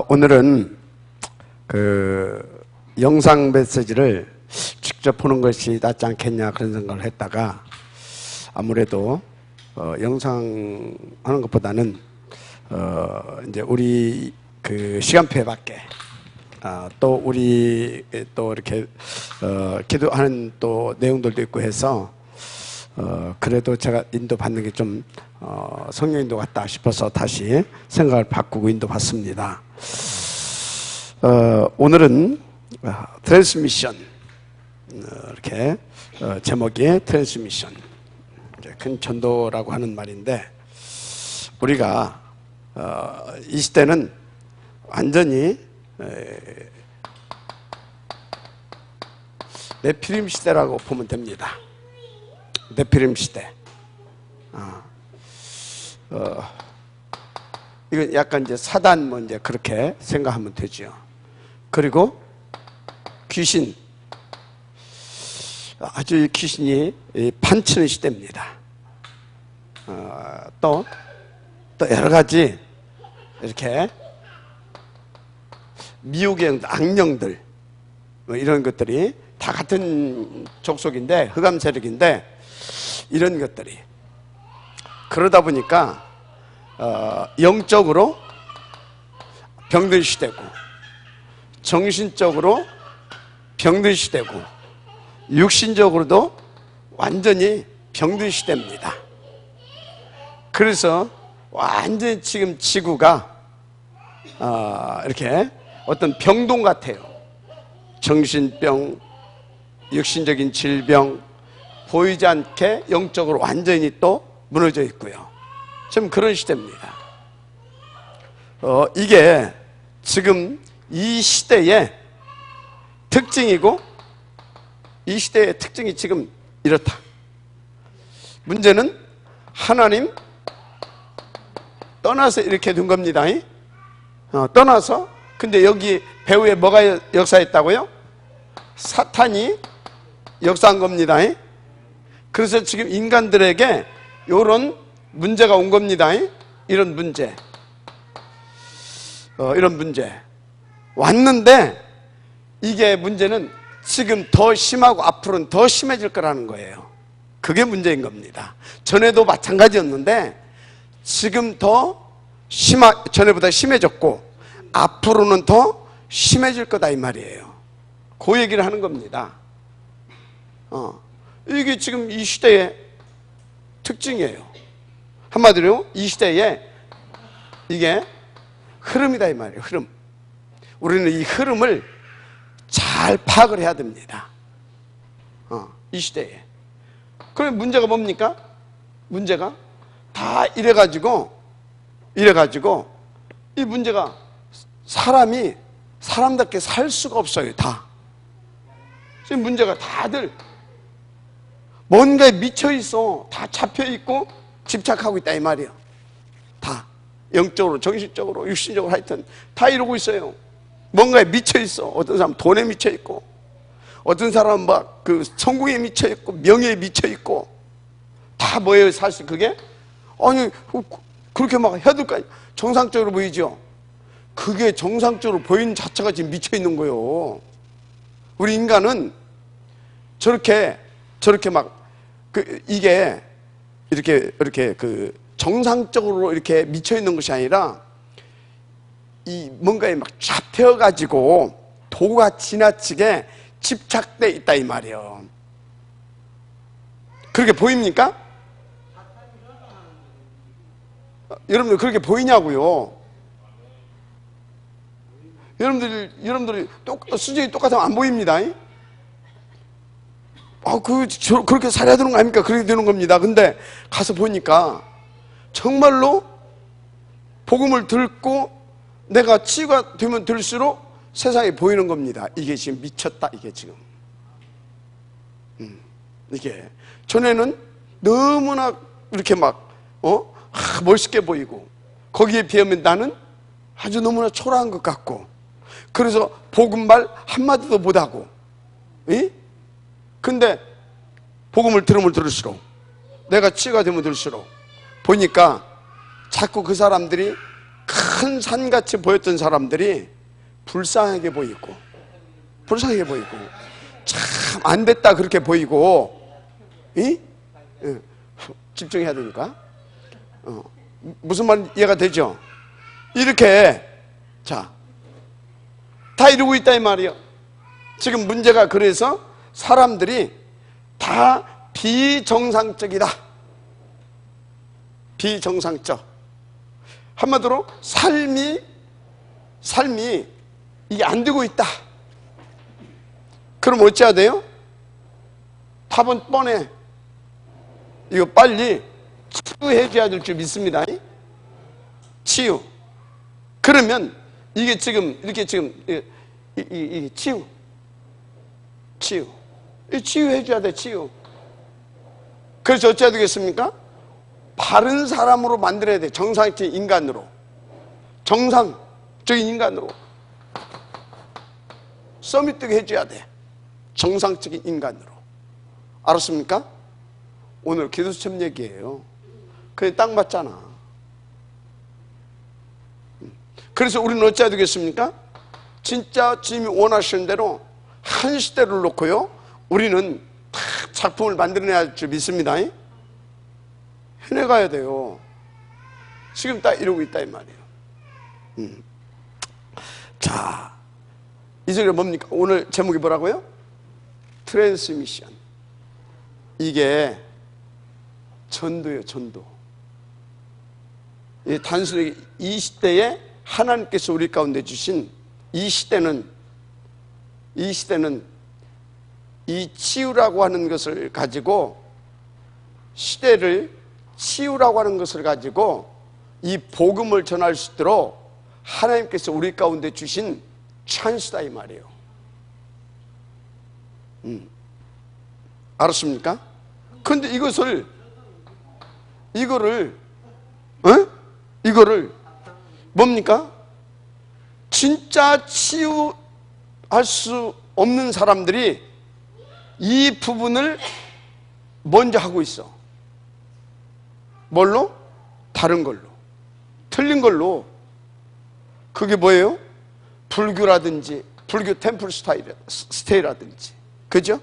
오늘은 그 영상 메시지를 직접 보는 것이 낫지 않겠냐 그런 생각을 했다가 아무래도 영상 하는 것보다는 이제 우리 그 시간표에 맞게 또 우리 또 이렇게 기도하는 또 내용들도 있고 해서 그래도 제가 인도 받는 게 좀 성령 인도 같다 싶어서 다시 생각을 바꾸고 인도 받습니다. 오늘은 트랜스미션 이렇게 제목이 트랜스미션 큰 전도라고 하는 말인데 우리가 이 시대는 완전히 네피림 시대라고 보면 됩니다. 네피림 시대. 이건 약간 이제 사단 뭐 이제 그렇게 생각하면 되죠. 그리고 귀신. 아주 귀신이 판치는 시대입니다. 또 여러 가지 이렇게 미혹의 악령들 뭐 이런 것들이 다 같은 족속인데 흑암 세력인데 이런 것들이 그러다 보니까 영적으로 병든 시대고 정신적으로 병든 시대고 육신적으로도 완전히 병든 시대입니다. 그래서 완전히 지금 지구가 이렇게 어떤 병동 같아요. 정신병, 육신적인 질병, 보이지 않게 영적으로 완전히 또 무너져 있고요. 지금 그런 시대입니다. 이게 지금 이 시대의 특징이고 이 시대의 특징이 지금 이렇다. 문제는 하나님 떠나서 이렇게 된 겁니다. 떠나서 근데 여기 배후에 뭐가 역사했다고요? 사탄이 역사한 겁니다. 그래서 지금 인간들에게 이런 문제가 온 겁니다. 이런 문제. 이런 문제. 왔는데 이게 문제는 지금 더 심하고 앞으로는 더 심해질 거라는 거예요. 그게 문제인 겁니다. 전에도 마찬가지였는데 지금 더 전에보다 심해졌고 앞으로는 더 심해질 거다 이 말이에요. 그 얘기를 하는 겁니다. 이게 지금 이 시대의 특징이에요. 한마디로 이 시대의 이게 흐름이다 이 말이에요. 흐름. 우리는 이 흐름을 잘 파악을 해야 됩니다. 이 시대에. 그럼 문제가 뭡니까? 문제가 다 이래가지고 이 문제가 사람이 사람답게 살 수가 없어요. 다. 지금 문제가 다들 뭔가에 미쳐있어. 다 잡혀있고 집착하고 있다 이 말이에요. 다 영적으로 정신적으로 육신적으로 하여튼 다 이러고 있어요. 뭔가에 미쳐있어. 어떤 사람은 돈에 미쳐있고 어떤 사람은 막 그 성공에 미쳐있고 명예에 미쳐있고 다 뭐예요 사실 그게? 아니 그렇게 막 해둘까 정상적으로 보이죠? 그게 정상적으로 보이는 자체가 지금 미쳐있는 거예요. 우리 인간은 저렇게 막 이게 이렇게 그 정상적으로 이렇게 미쳐있는 것이 아니라 이 뭔가에 막 잡혀가지고 도가 지나치게 집착돼 있다 이 말이에요. 그렇게 보입니까? 여러분들 그렇게 보이냐고요? 여러분들이 수준이 똑같으면 안 보입니다. 그렇게 살아야 되는 거 아닙니까? 그렇게 되는 겁니다. 근데 가서 보니까 정말로 복음을 듣고 내가 치유가 되면 될수록 세상에 보이는 겁니다. 이게 지금 미쳤다. 이게 지금 이게 전에는 너무나 이렇게 막 멋있게 보이고 거기에 비하면 나는 아주 너무나 초라한 것 같고 그래서 복음말 한마디도 못하고 근데 복음을 들으면 들을수록 내가 치유가 되면 될수록 보니까 자꾸 그 사람들이 큰 산같이 보였던 사람들이 불쌍하게 보이고 참 안 됐다 그렇게 보이고, 집중해야 되니까. 무슨 말 이해가 되죠? 이렇게 다 이루고 있다 이 말이에요. 지금 문제가 그래서 사람들이 다 비정상적이다. 비정상적. 한마디로 삶이 이게 안 되고 있다. 그럼 어찌해야 돼요? 답은 뻔해. 이거 빨리 치유해 줘야 될 줄 믿습니다. 치유. 그러면 이게 지금 이렇게 지금 이 치유. 치유해 줘야 돼. 치유. 그래서 어찌해야 되겠습니까? 바른 사람으로 만들어야 돼. 정상적인 인간으로. 정상적인 인간으로. 서밋되게 해줘야 돼. 정상적인 인간으로. 알았습니까? 오늘 기도수첩 얘기예요. 그게 딱 맞잖아. 그래서 우리는 어찌해야 되겠습니까? 진짜 주님이 원하시는 대로 한 시대를 놓고요, 우리는 다 작품을 만들어내야 할 줄 믿습니다. 해내가야 돼요. 지금 딱 이러고 있다 이 말이에요. 자, 이 소리가 뭡니까? 오늘 제목이 뭐라고요? 트랜스미션. 이게 전도예요. 전도. 단순히 이 시대에 하나님께서 우리 가운데 주신 이 시대는 이 치유라고 하는 것을 가지고, 시대를 치유라고 하는 것을 가지고 이 복음을 전할 수 있도록 하나님께서 우리 가운데 주신 찬스다 이 말이에요. 알았습니까? 근데 이거를 뭡니까? 진짜 치유할 수 없는 사람들이 이 부분을 먼저 하고 있어. 뭘로? 다른 걸로. 틀린 걸로. 그게 뭐예요? 불교라든지, 불교 템플 스테이라든지. 그죠?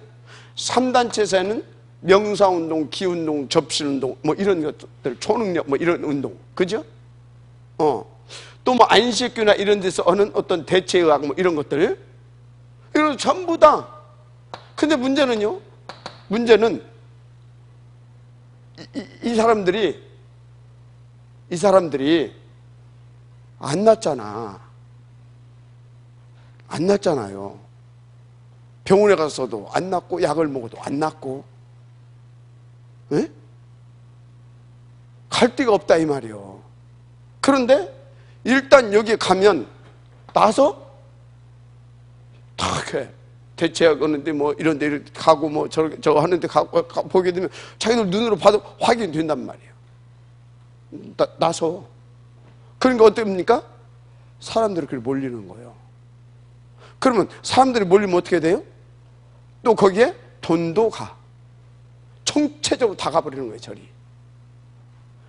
3단체에서는 명사운동, 기운동, 접신운동, 뭐 이런 것들, 초능력, 뭐 이런 운동. 그죠? 또 뭐 안식교나 이런 데서 하는 어떤 대체의학, 뭐 이런 것들. 이런 전부 다. 근데 문제는요, 문제는 이 사람들이 안 낫잖아. 안 낫잖아요. 병원에 가서도 안 낫고, 약을 먹어도 안 낫고, 갈 데가 없다 이 말이요. 그런데 일단 여기에 가면 나서 다 이렇게 대체약 하는데 뭐 이런 데 가고 뭐 저거 하는데 가고 보게 되면 자기들 눈으로 봐도 확인이 된단 말이에요. 나서. 그러니까 어떻습니까? 사람들이 그렇게 몰리는 거예요. 그러면 사람들이 몰리면 어떻게 돼요? 또 거기에 돈도 가. 총체적으로 다 가버리는 거예요, 절이.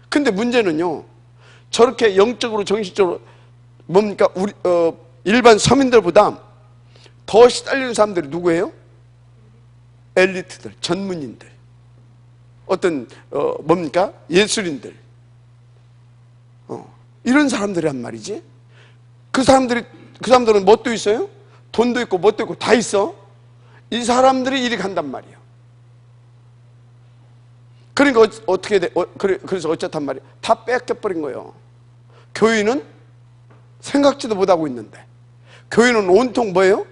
근데 문제는요, 저렇게 영적으로 정신적으로 뭡니까? 우리 일반 서민들보다 더 시달리는 사람들이 누구예요? 엘리트들, 전문인들, 어떤 뭡니까? 예술인들, 이런 사람들이란 말이지. 그 사람들은 뭣도 있어요? 돈도 있고 뭣도 있고 다 있어. 이 사람들이 이리 간단 말이에요. 그러니까 어떻게 돼? 그래서 어쨌단 말이에요. 다 뺏겨버린 거예요. 교인은 생각지도 못하고 있는데, 교인은 온통 뭐예요?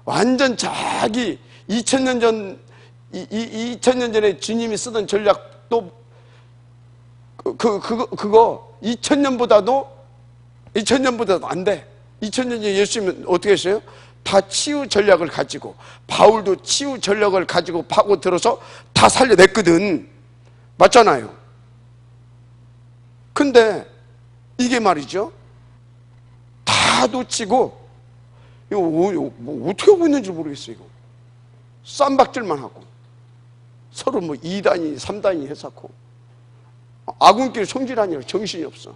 완전 자기 2000년 전에 주님이 쓰던 전략도 그거 2000년보다도 안 돼. 2000년 전에 예수님은 어떻게 했어요? 다 치유 전략을 가지고, 바울도 치유 전략을 가지고 파고 들어서 다 살려냈거든. 맞잖아요. 근데 이게 말이죠, 다 놓치고 이거 뭐 어떻게 하고 있는지 모르겠어요. 이거 쌈박질만 하고 서로 뭐 2단위 3단위 해서고 아군끼리 성질하니까 정신이 없어.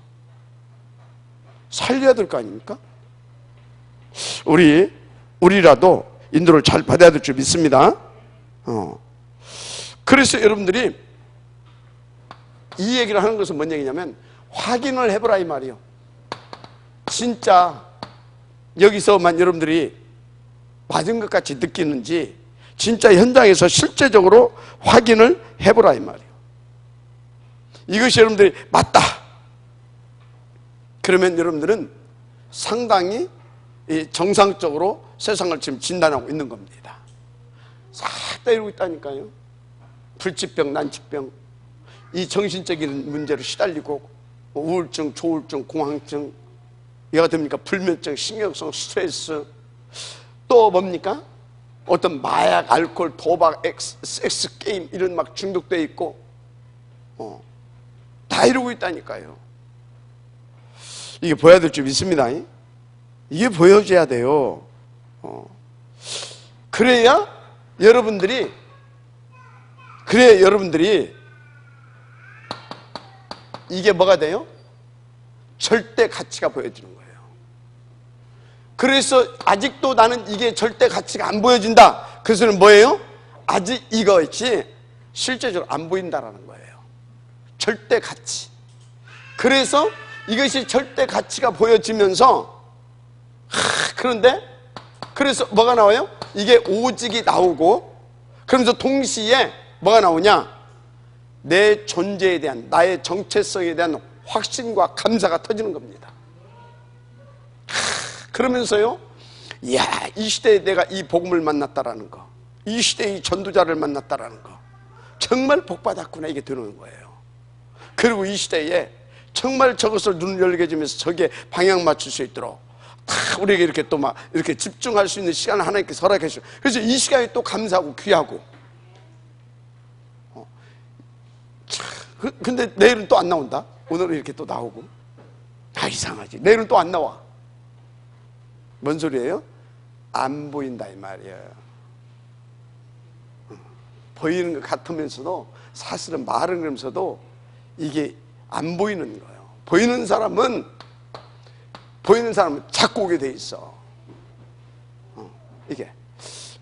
살려야 될 거 아닙니까? 우리라도 인도를 잘 받아야 될 줄 믿습니다. 그래서 여러분들이 이 얘기를 하는 것은 뭔 얘기냐면 확인을 해보라 이 말이에요. 진짜 여기서만 여러분들이 맞은 것 같이 느끼는지 진짜 현장에서 실제적으로 확인을 해보라 이 말이에요. 이것이 여러분들이 맞다 그러면 여러분들은 상당히 정상적으로 세상을 지금 진단하고 있는 겁니다. 싹 다 이러고 있다니까요. 불치병, 난치병, 이 정신적인 문제로 시달리고 우울증, 조울증, 공황증, 이해가 됩니까? 불면증, 신경성 스트레스, 또 뭡니까? 어떤 마약, 알코올, 도박, 섹스 게임 이런 막 중독돼 있고 다 이러고 있다니까요. 이게 보여야 될 줄 믿습니다. 이게 보여줘야 돼요. 그래야 여러분들이 이게 뭐가 돼요? 절대 가치가 보여지는 거예요. 그래서 아직도 나는 이게 절대 가치가 안 보여진다. 그것은 뭐예요? 아직 이것이 실제적으로 안 보인다라는 거예요. 절대 가치. 그래서 이것이 절대 가치가 보여지면서 그래서 뭐가 나와요? 이게 오직이 나오고 그러면서 동시에 뭐가 나오냐? 내 존재에 대한 나의 정체성에 대한 확신과 감사가 터지는 겁니다. 그러면서요, 이야, 이 시대에 내가 이 복음을 만났다라는 거, 이 시대에 이 전도자를 만났다라는 거, 정말 복받았구나 이게 드는 거예요. 그리고 이 시대에 정말 저것을 눈을 열게 해주면서 저기에 방향 맞출 수 있도록 다 우리에게 이렇게 또 막 이렇게 집중할 수 있는 시간을 하나님께서 허락해 주시고, 그래서 이 시간이 또 감사하고 귀하고. 근데 내일은 또 안 나온다. 오늘은 이렇게 또 나오고. 이상하지. 내일은 또 안 나와. 뭔 소리예요? 안 보인다 이 말이에요. 보이는 것 같으면서도 사실은 말은 그러면서도 이게 안 보이는 거예요. 보이는 사람은 자꾸 오게 돼 있어.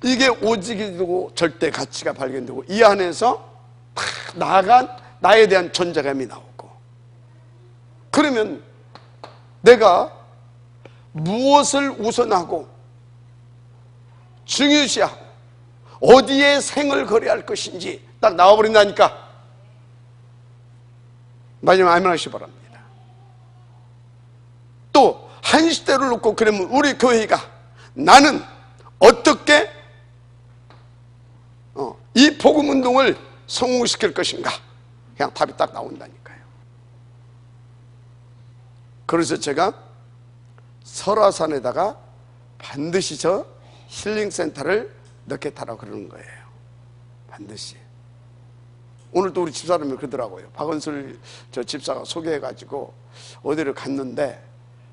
이게 오직이 되고 절대 가치가 발견되고 이 안에서 탁 나아간 나에 대한 존재감이 나오고, 그러면 내가 무엇을 우선하고 중요시하고 어디에 생을 걸어야 할 것인지 딱 나와버린다니까. 마지막 아멘 하시기 바랍니다. 또 한 시대를 놓고 그러면 우리 교회가 나는 어떻게 이 복음운동을 성공시킬 것인가, 그냥 답이 딱 나온다니까요. 그래서 제가 설화산에다가 반드시 저 힐링센터를 넣겠다라고 그러는 거예요. 반드시. 오늘 또 우리 집사람이 그러더라고요. 박원술 저 집사가 소개해가지고 어디를 갔는데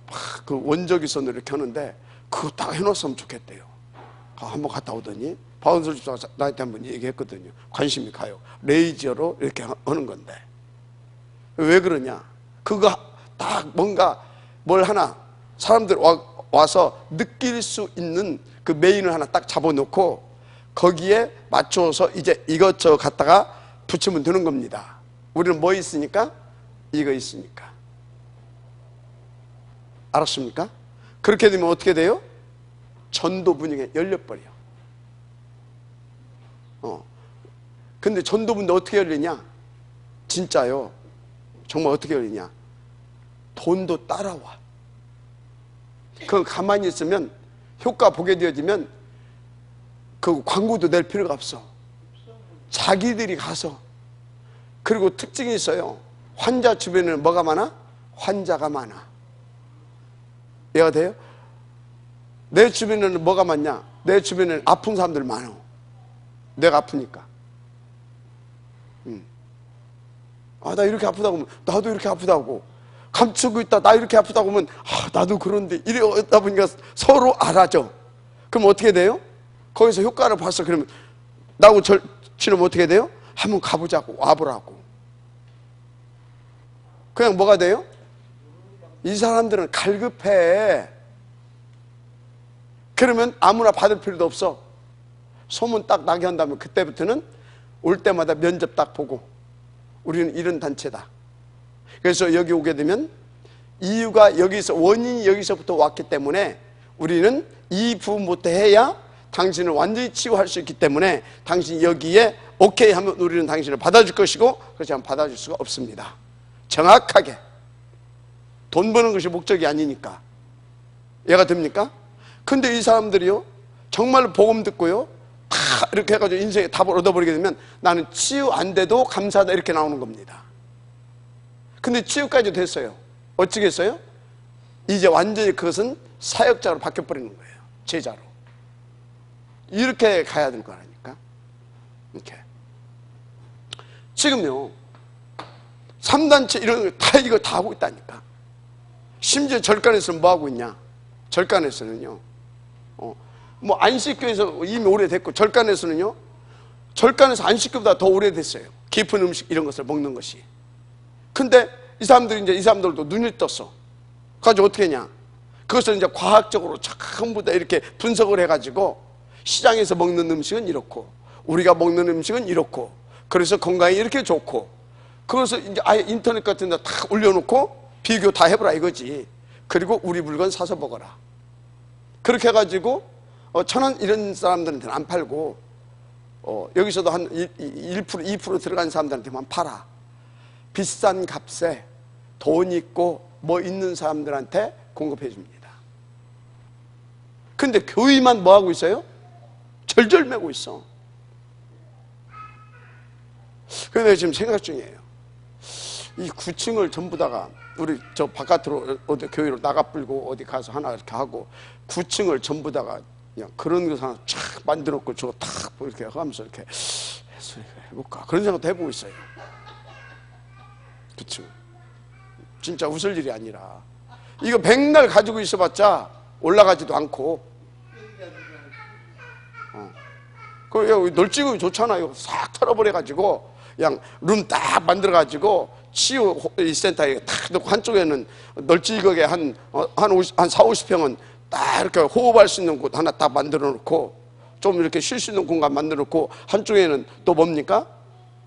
막 그 원적이선을 이렇게 하는데 그거 딱 해놨으면 좋겠대요. 한번 갔다 오더니 박원술 집사가 나한테 한번 얘기했거든요. 관심이 가요. 레이저로 이렇게 하는 건데. 왜 그러냐? 그거 딱 뭔가 뭘 하나 사람들 와서 느낄 수 있는 그 메인을 하나 딱 잡아놓고 거기에 맞춰서 이제 이것저것 갖다가 붙이면 되는 겁니다. 우리는 뭐 있으니까? 이거 있으니까. 알았습니까? 그렇게 되면 어떻게 돼요? 전도 분위기가 열려버려. 근데 전도 분위기 어떻게 열리냐? 진짜요. 정말 어떻게 열리냐? 돈도 따라와. 그거 가만히 있으면 효과 보게 되어지면 그 광고도 낼 필요가 없어. 자기들이 가서. 그리고 특징이 있어요. 환자 주변에는 뭐가 많아? 환자가 많아. 이해가 돼요? 내 주변에는 뭐가 많냐? 내 주변에는 아픈 사람들 많아. 내가 아프니까. 나 이렇게 아프다고 하면 나도 이렇게 아프다고. 감추고 있다 나 이렇게 아프다고 하면 나도 그런데 이러다 보니까 서로 알아줘. 그럼 어떻게 돼요? 거기서 효과를 봤어. 그러면 나하고 절치는 어떻게 돼요? 한번 가보자고, 와보라고. 그냥 뭐가 돼요? 이 사람들은 갈급해. 그러면 아무나 받을 필요도 없어. 소문 딱 나게 한다면 그때부터는 올 때마다 면접 딱 보고 우리는 이런 단체다. 그래서 여기 오게 되면 이유가 여기서, 원인이 여기서부터 왔기 때문에 우리는 이 부분부터 해야 당신을 완전히 치유할 수 있기 때문에 당신이 여기에 오케이 하면 우리는 당신을 받아줄 것이고 그렇지 않으면 받아줄 수가 없습니다. 정확하게. 돈 버는 것이 목적이 아니니까. 이해가 됩니까? 근데 이 사람들이요, 정말 복음 듣고요, 다 이렇게 해가지고 인생의 답을 얻어버리게 되면 나는 치유 안 돼도 감사하다 이렇게 나오는 겁니다. 근데 치유까지 됐어요. 어찌겠어요? 이제 완전히 그것은 사역자로 바뀌어버리는 거예요. 제자로. 이렇게 가야 될 거라니까. 이렇게. 지금요, 3단체 이런 거 다 이거 다 하고 있다니까. 심지어 절간에서는 뭐 하고 있냐? 절간에서는요, 뭐 안식교에서 이미 오래됐고, 절간에서는요, 절간에서 안식교보다 더 오래됐어요. 깊은 음식 이런 것을 먹는 것이. 근데 이 사람들도 눈이 떴어. 가지고 어떻게 했냐? 그것을 이제 과학적으로 전부 다 이렇게 분석을 해가지고 시장에서 먹는 음식은 이렇고 우리가 먹는 음식은 이렇고 그래서 건강에 이렇게 좋고 그것을 이제 아예 인터넷 같은 데 다 올려놓고 비교 다 해보라 이거지. 그리고 우리 물건 사서 먹어라. 그렇게 해가지고 1,000원 이런 사람들한테는 안 팔고 여기서도 한 1%, 2% 들어간 사람들한테만 팔아. 비싼 값에 돈 있고 뭐 있는 사람들한테 공급해 줍니다. 근데 교회만 뭐 하고 있어요? 절절매고 있어. 그래서 내가 지금 생각 중이에요. 이 9층을 전부 다가 우리 저 바깥으로 어디 교회로 나가 불고 어디 가서 하나 이렇게 하고 9층을 전부 다가 그냥 그런 거 하나 쫙 만들어 놓고 저거 탁 이렇게 하면서 이렇게 해서 해볼까 그런 생각도 해보고 있어요. 그쵸? 진짜 웃을 일이 아니라 이거 백날 가지고 있어봤자 올라가지도 않고 그 널찍이 좋잖아요. 싹 털어버려가지고 그냥 룸 딱 만들어가지고 치유 센터에 탁 넣고 한쪽에는 널찍하게 한 4, 50평은 딱 이렇게 호흡할 수 있는 곳 하나 딱 만들어 놓고 좀 이렇게 쉴 수 있는 공간 만들어 놓고 한쪽에는 또 뭡니까?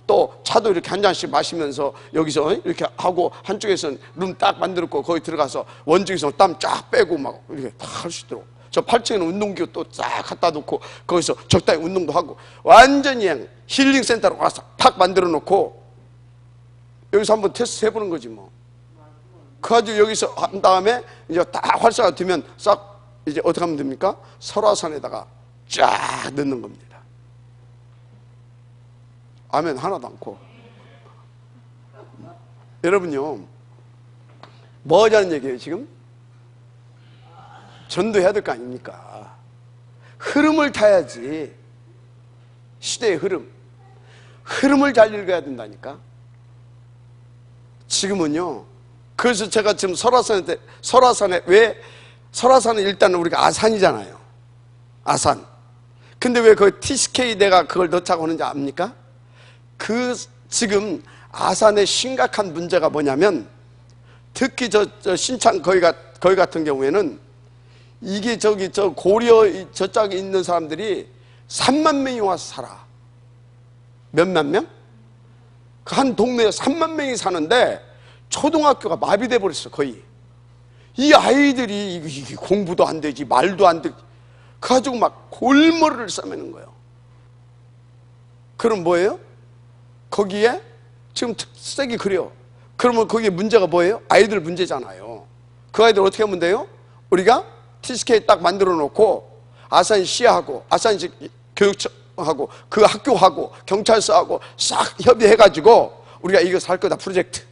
또 차도 이렇게 한 잔씩 마시면서 여기서 이렇게 하고 한쪽에서는 룸 딱 만들었고 거기 들어가서 원중에서 땀 쫙 빼고 막 이렇게 다 할 수 있도록 저 8층에는 운동기구 또 쫙 갖다 놓고 거기서 적당히 운동도 하고 완전히 그냥 힐링 센터로 와서 탁 만들어 놓고 여기서 한번 테스트 해보는 거지 뭐. 그래가지고 여기서 한 다음에 이제 딱 활성화 되면 싹 이제 어떻게 하면 됩니까? 설화산에다가 쫙 넣는 겁니다. 아멘 하나도 않고. 여러분요, 뭐 하자는 얘기예요 지금? 전도해야 될 거 아닙니까? 흐름을 타야지. 시대의 흐름을 잘 읽어야 된다니까. 지금은요, 그래서 제가 지금 설화산에 왜 설화산은 일단은 우리가 아산이잖아요. 아산. 근데 왜 그 TCK 내가 그걸 넣자고 하는지 압니까? 지금 아산의 심각한 문제가 뭐냐면 특히 저 신창 거기 같은 경우에는 이게 저 고려 저쪽에 있는 사람들이 3만 명이 와서 살아. 몇만 명? 그 한 동네에 3만 명이 사는데 초등학교가 마비돼 버렸어 거의. 이 아이들이 이게 공부도 안 되지 말도 안 되지 그래가지고 막 골머리를 싸매는 거예요. 그럼 뭐예요? 거기에 지금 특색이 그래요. 그러면 거기에 문제가 뭐예요? 아이들 문제잖아요. 그 아이들 어떻게 하면 돼요? 우리가 TSK 딱 만들어 놓고 아산시하고 아산시 교육청하고 그 학교하고 경찰서하고 싹 협의해가지고 우리가 이거 살 거다 프로젝트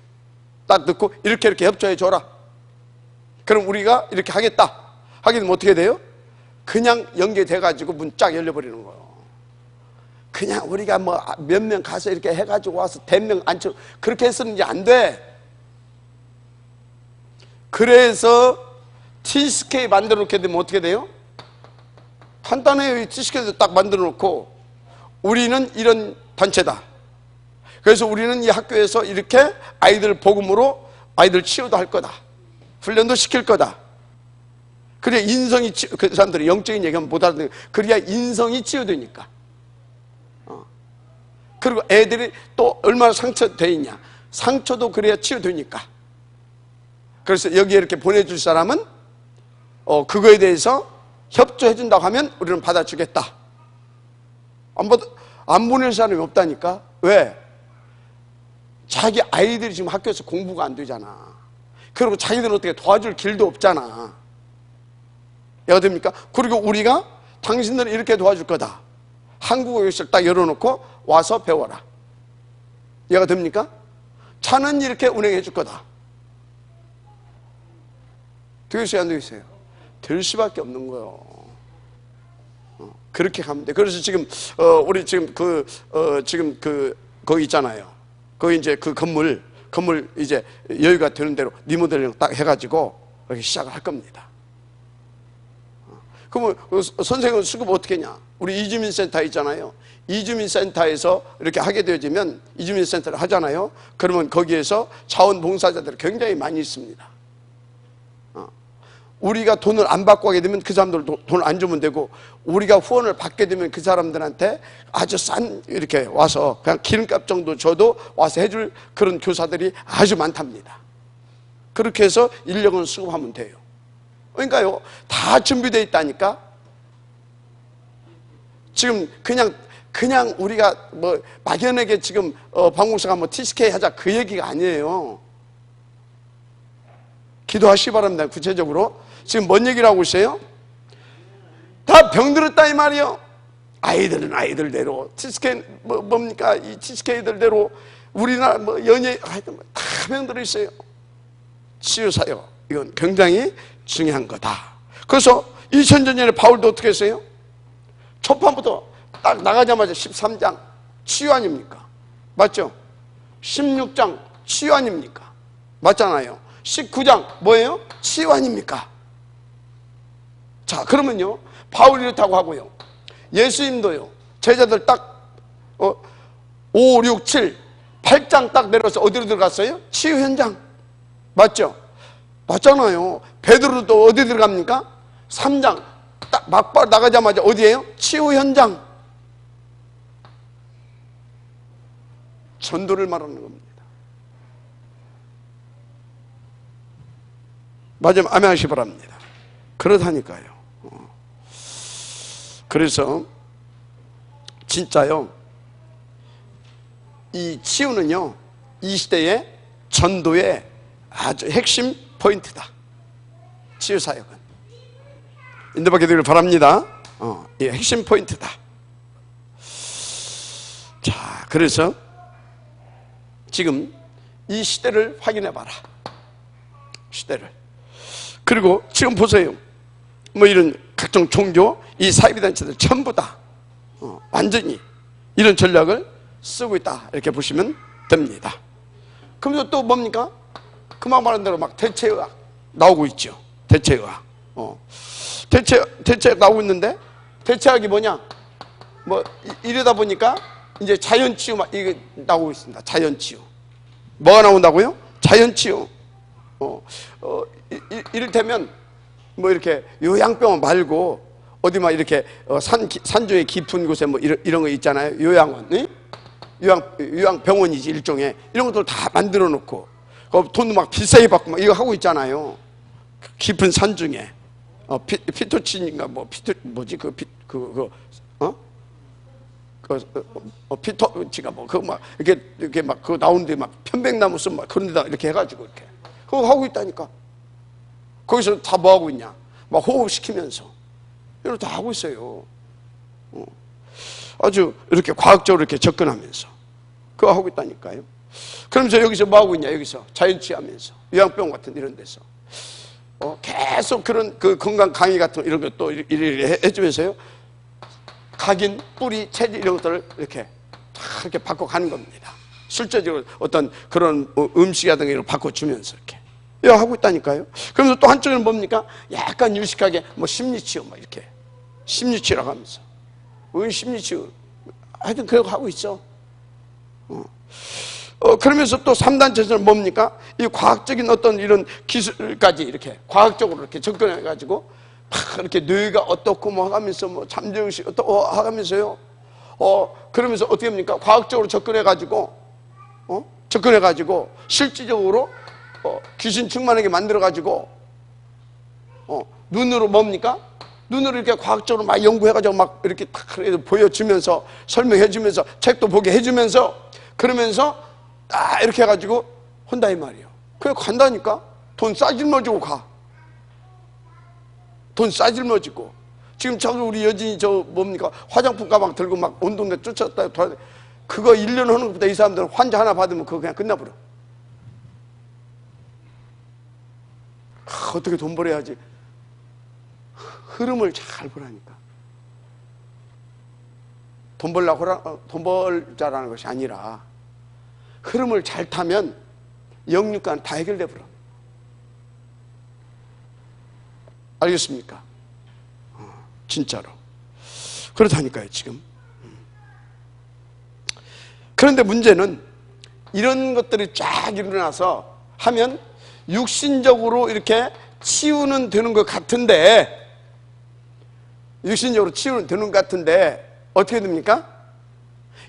딱 넣고 이렇게 협조해 줘라. 그럼 우리가 이렇게 하겠다. 하게 되면 어떻게 돼요? 그냥 연계돼가지고 문 쫙 열려버리는 거예요. 그냥 우리가 뭐 몇 명 가서 이렇게 해가지고 와서 100명 앉혀 그렇게 해서는 이제 안 돼. 그래서 TSK 만들어 놓게 되면 어떻게 돼요? 간단해요. 이 TSK도 딱 만들어 놓고 우리는 이런 단체다. 그래서 우리는 이 학교에서 이렇게 아이들 복음으로 아이들 치유도 할 거다. 훈련도 시킬 거다. 그래야 인성이, 그 사람들이 영적인 얘기하면 못 알아듣는, 그래야 인성이 치유되니까. 그리고 애들이 또 얼마나 상처되어 있냐. 상처도 그래야 치유되니까. 그래서 여기에 이렇게 보내줄 사람은 그거에 대해서 협조해 준다고 하면 우리는 받아주겠다. 안 보낼 사람이 없다니까. 왜? 자기 아이들이 지금 학교에서 공부가 안 되잖아. 그리고 자기들은 어떻게 도와줄 길도 없잖아. 이해가 됩니까? 그리고 우리가 당신들은 이렇게 도와줄 거다. 한국어 교실을 딱 열어놓고 와서 배워라. 이해가 됩니까? 차는 이렇게 운행해 줄 거다. 되겠어요, 안 되겠어요? 될 수밖에 없는 거예요. 그렇게 가면 돼. 그래서 지금 우리 지금 거기 있잖아요. 거기 이제 그 건물 이제 여유가 되는 대로 리모델링 딱 해가지고 이렇게 시작을 할 겁니다. 그러면 선생님은 수급 어떻게 했냐? 우리 이주민센터 있잖아요. 이주민센터에서 이렇게 하게 되어지면 이주민센터를 하잖아요. 그러면 거기에서 자원봉사자들이 굉장히 많이 있습니다. 우리가 돈을 안 받고 하게 되면 그 사람들 돈을 안 주면 되고, 우리가 후원을 받게 되면 그 사람들한테 아주 싼 이렇게 와서 그냥 기름값 정도 줘도 와서 해줄 그런 교사들이 아주 많답니다. 그렇게 해서 인력은 수급하면 돼요. 그러니까요, 다 준비되어 있다니까. 지금 그냥 우리가 뭐 막연하게 지금 방공사가 뭐 TCK 하자 그 얘기가 아니에요. 기도하시기 바랍니다. 구체적으로 지금 뭔 얘기를 하고 있어요? 다 병들었다 이 말이요. 아이들은 아이들대로, TCK 뭡니까? 이 TCK들대로 우리나라 뭐 연예 하여튼 다 병들어 있어요. 치유사역, 이건 굉장히 중요한 거다. 그래서 2000년에 바울도 어떻게 했어요? 초판부터 딱 나가자마자 13장 치유 아닙니까? 맞죠? 16장 치유 아닙니까? 맞잖아요. 19장 뭐예요? 치유 아닙니까? 자, 그러면요, 바울이 이렇다고 하고요, 예수님도요, 제자들 딱 5, 6, 7, 8장 딱 내려서 어디로 들어갔어요? 치유 현장. 맞죠? 맞잖아요. 베드로도 어디 들어갑니까? 3장 딱 막바로 나가자마자 어디예요? 치유 현장. 전도를 말하는 겁니다. 맞으면 아멘 하시기 바랍니다. 그렇다니까요. 그래서 진짜요, 이 치유는요, 이 시대의 전도의 아주 핵심 포인트다. 치유사역은 인도받게 되기를 바랍니다. 예, 핵심 포인트다. 자, 그래서 지금 이 시대를 확인해 봐라. 시대를. 그리고 지금 보세요. 뭐 이런 각종 종교, 이 사이비단체들 전부 다 완전히 이런 전략을 쓰고 있다, 이렇게 보시면 됩니다. 그러면서 또 뭡니까? 그만 말한 대로 막 대체의학 나오고 있죠. 대체의학. 대체의학 나오고 있는데, 대체의학이 뭐냐? 뭐 이러다 보니까 이제 자연치유 막 이게 나오고 있습니다. 자연치유. 뭐가 나온다고요? 자연치유. 이를테면 뭐 이렇게 요양병원 말고 어디 막 이렇게 산중에 깊은 곳에 뭐 이런 거 있잖아요. 요양원, 네? 요양병원이지 일종의. 이런 것들 다 만들어 놓고 돈도 막 비싸게 받고 막 이거 하고 있잖아요. 깊은 산중에 피토친인가 뭐 뭐지 피토치가 뭐 그거 막 이렇게 막 그거 나오는데 막 편백나무 숲 막 그런 데다 이렇게 해가지고 이렇게 그거 하고 있다니까. 거기서 다 뭐 하고 있냐? 막 호흡시키면서 이걸 다 하고 있어요. 아주 이렇게 과학적으로 이렇게 접근하면서 그거 하고 있다니까요. 그러면서 여기서 뭐 하고 있냐? 여기서 자연치유하면서 요양병원 같은 이런 데서 계속 그런 그 건강 강의 같은 이런 것도 이렇게 해주면서요, 각인, 뿌리, 체질 이런 것들을 이렇게 다 이렇게 바꿔가는 겁니다. 실제적으로 어떤 그런 음식이라든가 이런 걸 바꿔주면서 이렇게 하고 있다니까요. 그러면서 또 한쪽에는 뭡니까? 약간 유식하게 뭐 심리치유 막 이렇게 심리치유라고 하면서 심리치유 하여튼 그런 거 하고 있어. 그러면서 또 3단체에서는 뭡니까? 이 과학적인 어떤 이런 기술까지 이렇게 과학적으로 이렇게 접근해가지고 막 이렇게 뇌가 어떻고 뭐 하면서 뭐 잠재의식 어떻고 하면서요. 그러면서 어떻게 합니까? 과학적으로 접근해가지고 실질적으로 귀신 충만하게 만들어가지고 눈으로 뭡니까? 눈으로 이렇게 과학적으로 막 연구해가지고 막 이렇게 탁 보여주면서 설명해주면서 책도 보게 해주면서 그러면서 딱 이렇게 해가지고 혼다 이 말이에요. 그래 간다니까. 돈 싸질머지고 가. 돈 싸질머지고. 지금 저도 우리 여진이 저 뭡니까? 화장품 가방 들고 막 온 동네 쫓았다 돌아다니. 그거 1년 하는 것보다 이 사람들은 환자 하나 받으면 그거 그냥 끝나버려. 어떻게 돈 벌어야지. 흐름을 잘 보라니까. 돈 벌자라는 것이 아니라 흐름을 잘 타면 영육간 다 해결돼 버려. 알겠습니까? 진짜로 그렇다니까요 지금. 그런데 문제는 이런 것들이 쫙 일어나서 하면 육신적으로 이렇게 치유는 되는 것 같은데, 육신적으로 치유는 되는 것 같은데 어떻게 됩니까?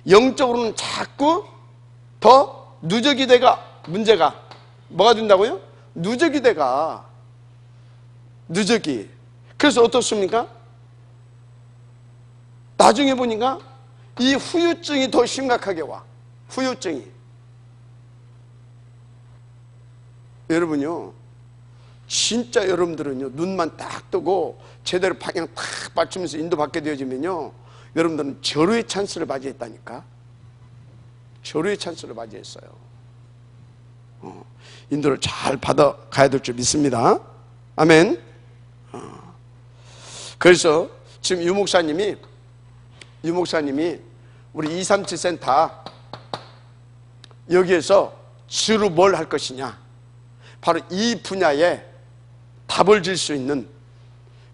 영적으로는 자꾸 더 누적이 돼가. 문제가 뭐가 된다고요? 누적이 돼가. 누적이. 그래서 어떻습니까? 나중에 보니까 이 후유증이 더 심각하게 와. 후유증이. 여러분요, 진짜 여러분들은요, 눈만 딱 뜨고 제대로 방향 딱 맞추면서 인도받게 되어지면요, 여러분들은 절호의 찬스를 맞이했다니까. 절호의 찬스를 맞이했어요. 인도를 잘 받아가야 될 줄 믿습니다. 아멘. 그래서 지금 유 목사님이 우리 237센터 여기에서 주로 뭘 할 것이냐, 바로 이 분야에 답을 줄 수 있는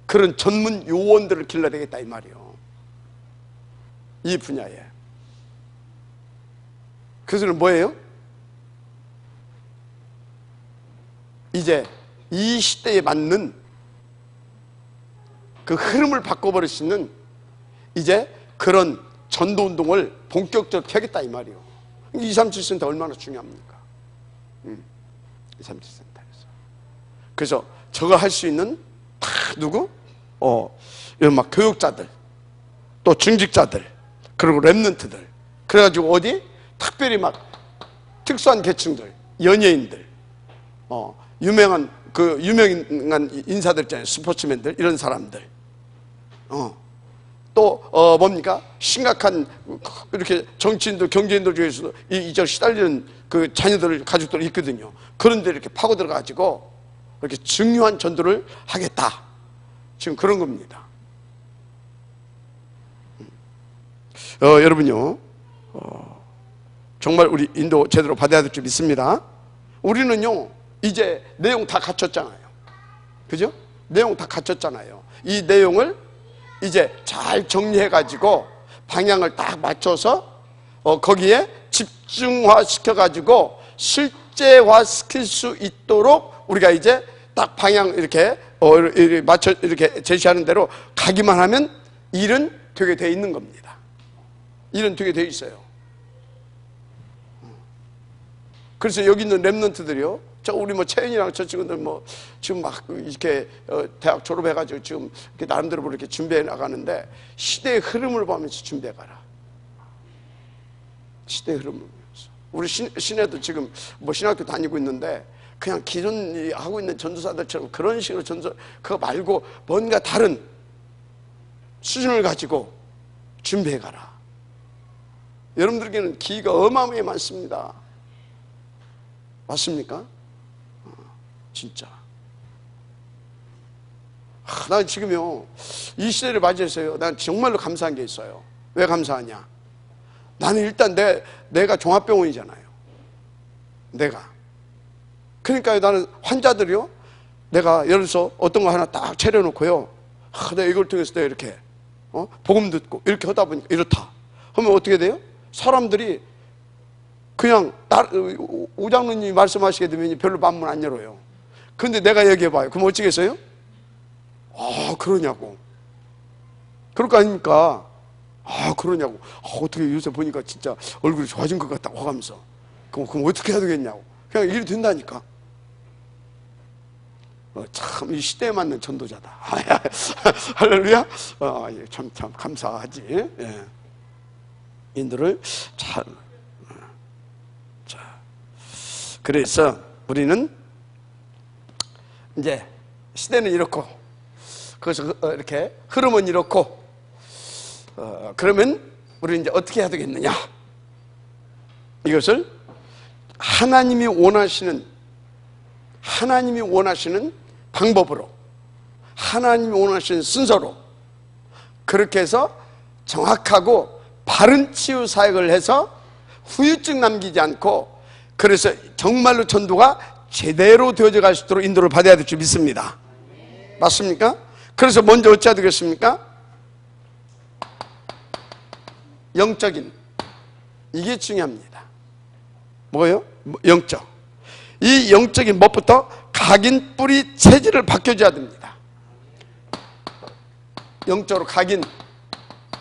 그런 전문 요원들을 길러야 되겠다 이 말이에요. 이 분야에. 그것은 뭐예요? 이제 이 시대에 맞는 그 흐름을 바꿔버릴 수 있는 이제 그런 전도운동을 본격적으로 펴겠다 이 말이에요. 237센터 얼마나 중요합니까? 237센터에서. 그래서 저거 할 수 있는 다 누구? 이런 막 교육자들, 또 중직자들, 그리고 랩런트들. 그래가지고 어디? 특별히 막 특수한 계층들, 연예인들, 유명한 인사들 있잖아요. 스포츠맨들, 이런 사람들. 또 뭡니까? 심각한 이렇게 정치인들, 경제인들 중에서도 이저 시달리는 그 자녀들, 가족들이 있거든요. 그런 데 이렇게 파고 들어가지고 이렇게 중요한 전도를 하겠다. 지금 그런 겁니다. 여러분요, 정말 우리 인도 제대로 받아야 될 줄 믿습니다. 우리는요, 이제 내용 다 갖췄잖아요. 그죠? 내용 다 갖췄잖아요. 이 내용을 이제 잘 정리해가지고 방향을 딱 맞춰서 거기에 집중화시켜가지고 실제화시킬 수 있도록 우리가 이제 딱 방향 이렇게 맞춰 이렇게 제시하는 대로 가기만 하면 일은 되게 돼 있는 겁니다. 일은 되게 돼 있어요. 그래서 여기 있는 랩런트들이요, 우리 뭐 채연이랑 저 친구들 뭐 지금 막 이렇게 대학 졸업해가지고 지금 이렇게 나름대로 이렇게 준비해 나가는데, 시대의 흐름을 보면서 준비해가라. 시대의 흐름을 보면서. 우리 시내도 지금 뭐 신학교 다니고 있는데 그냥 기존 하고 있는 전도사들처럼 그런 식으로 그거 말고 뭔가 다른 수준을 가지고 준비해가라. 여러분들에게는 기회가 어마어마하게 많습니다. 맞습니까? 진짜. 난 지금요, 이 시대를 맞이해서요, 난 정말로 감사한 게 있어요. 왜 감사하냐? 나는 일단 내가 종합병원이잖아요. 내가. 그러니까 나는 환자들이요, 내가 예를 들어서 어떤 거 하나 딱 차려놓고요, 내가 이걸 통해서 내가 이렇게 복음 듣고 이렇게 하다 보니까 이렇다. 그러면 어떻게 돼요? 사람들이 그냥 우장로님이 말씀하시게 되면 별로 마음을 안 열어요. 근데 내가 얘기해봐요. 그럼 어찌겠어요? 그러냐고. 그럴 거 아닙니까? 그러냐고. 어떻게 요새 보니까 진짜 얼굴이 좋아진 것 같다고 하면서. 그럼 어떻게 해야 되겠냐고. 그냥 일이 된다니까. 참 이 시대에 맞는 전도자다. 할렐루야. 참 감사하지. 예. 인도를 잘. 자, 그래서 우리는 이제 시대는 이렇고, 그래서 이렇게 흐름은 이렇고, 그러면 우리는 이제 어떻게 해야 되겠느냐? 이것을 하나님이 원하시는 방법으로, 하나님이 원하시는 순서로 그렇게 해서 정확하고 바른 치유 사역을 해서 후유증 남기지 않고, 그래서 정말로 전도가 제대로 되어져 갈 수 있도록 인도를 받아야 될 줄 믿습니다. 맞습니까? 그래서 먼저 어찌해야 되겠습니까? 영적인, 이게 중요합니다. 뭐예요? 영적. 이 영적인 무엇부터? 각인 뿌리 체질을 바뀌어줘야 됩니다. 영적으로 각인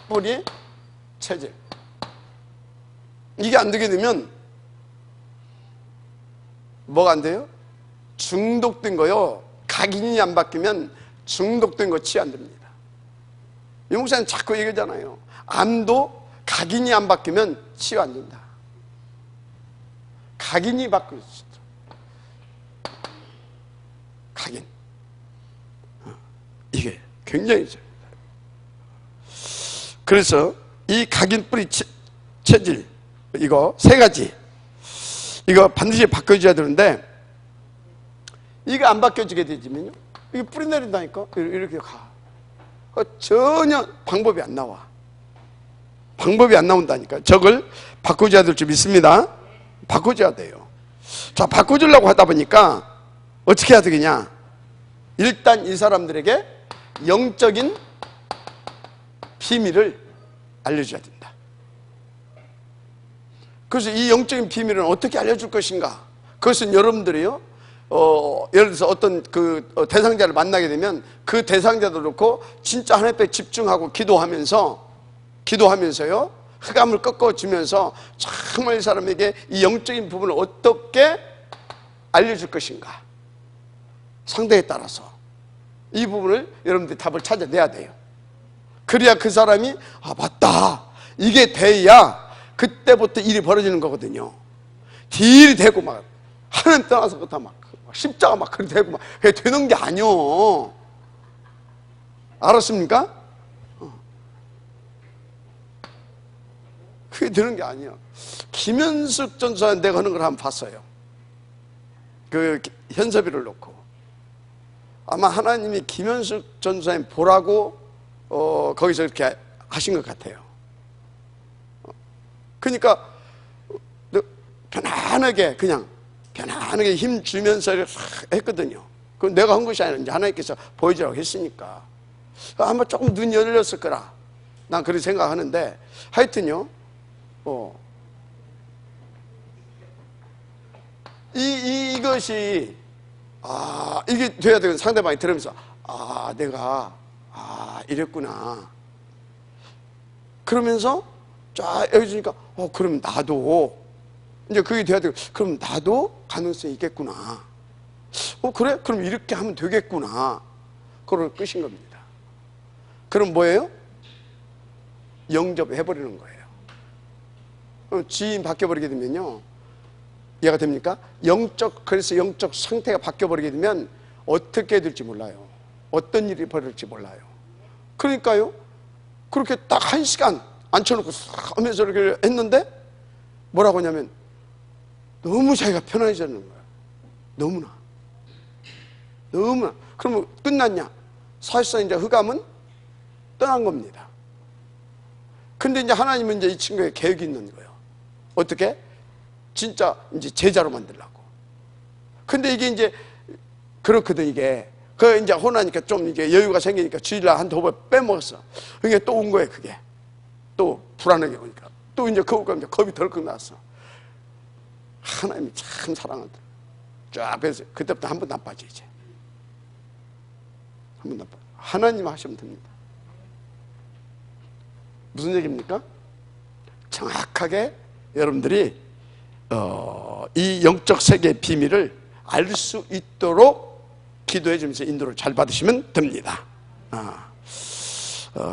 뿌리 체질. 이게 안 되게 되면 뭐가 안 돼요? 중독된 거요. 각인이 안 바뀌면 중독된 거 치유 안 됩니다. 이 목사님 자꾸 얘기하잖아요. 암도 각인이 안 바뀌면 치유 안 된다. 각인이 바뀌어 있어. 각인. 이게 굉장히 중요합니다. 그래서 이 각인 뿌리 체질, 이거 세 가지, 이거 반드시 바뀌어줘야 되는데, 이거 안 바뀌어지게 되지면요, 이게 뿌리 내린다니까. 이렇게 가. 전혀 방법이 안 나와. 방법이 안 나온다니까. 저걸 바꿔줘야 될 줄 믿습니다. 바꿔줘야 돼요. 자, 바꿔주려고 하다 보니까 어떻게 해야 되겠냐? 일단 이 사람들에게 영적인 비밀을 알려줘야 된다. 그래서 이 영적인 비밀은 어떻게 알려줄 것인가? 그것은 여러분들이요, 예를 들어서 어떤 대상자를 만나게 되면 그 대상자도 그렇고 진짜 하나님께 집중하고 기도하면서요, 흑암을 꺾어주면서 정말 이 사람에게 이 영적인 부분을 어떻게 알려줄 것인가, 상대에 따라서 이 부분을 여러분들이 답을 찾아내야 돼요. 그래야 그 사람이 맞다, 이게 돼야 그때부터 일이 벌어지는 거거든요. 딜이 되고 막 하나님 떠나서부터 막 십자가 막 그렇게 되고 막 그게 되는 게 아니요. 알았습니까? 그게 되는 게 아니야. 김현숙 전사는 내가 하는 걸 한번 봤어요. 그 현섭이를 놓고. 아마 하나님이 김현숙 전사님 보라고 거기서 이렇게 하신 것 같아요. 그러니까 편안하게 힘 주면서 했거든요. 그건 내가 한 것이 아니라 이제 하나님께서 보여주라고 했으니까 아마 조금 눈이 열렸을 거라 난 그렇게 생각하는데, 하여튼요, 이것이 이게 돼야 되는, 상대방이 들으면서 내가 이랬구나 그러면서 쫙 해주니까 그럼 나도 이제 그게 돼야 되고, 그럼 나도 가능성이 있겠구나. 그래? 그럼 이렇게 하면 되겠구나. 그걸 끝인 겁니다. 그럼 뭐예요? 영접해버리는 거예요. 지인 바뀌어버리게 되면요, 이해가 됩니까? 그래서 영적 상태가 바뀌어버리게 되면 어떻게 될지 몰라요. 어떤 일이 벌어질지 몰라요. 그러니까요, 그렇게 딱 1시간 앉혀놓고 싹 하면서 이렇게 했는데 뭐라고 하냐면 너무 자기가 편안해지는 거예요. 너무나. 그러면 끝났냐? 사실상 이제 흑암은 떠난 겁니다. 근데 이제 하나님은 이제 이 친구의 계획이 있는 거예요. 어떻게? 진짜 이제 제자로 만들려고. 근데 이게 이제 그렇거든, 이게. 그 이제 혼나니까 좀 이게 여유가 생기니까 주일날 한 2번 빼먹었어. 그게 또 온 거예요, 그게. 또 불안하게 오니까. 또 이제 겁이 덜컥 나왔어. 하나님이 참 사랑한다. 쫙 펴서 그때부터 한 번도 안 빠져. 이제 한 번도 안 빠져. 하나님 하시면 됩니다. 무슨 얘기입니까? 정확하게 여러분들이 이 영적 세계의 비밀을 알 수 있도록 기도해 주면서 인도를 잘 받으시면 됩니다.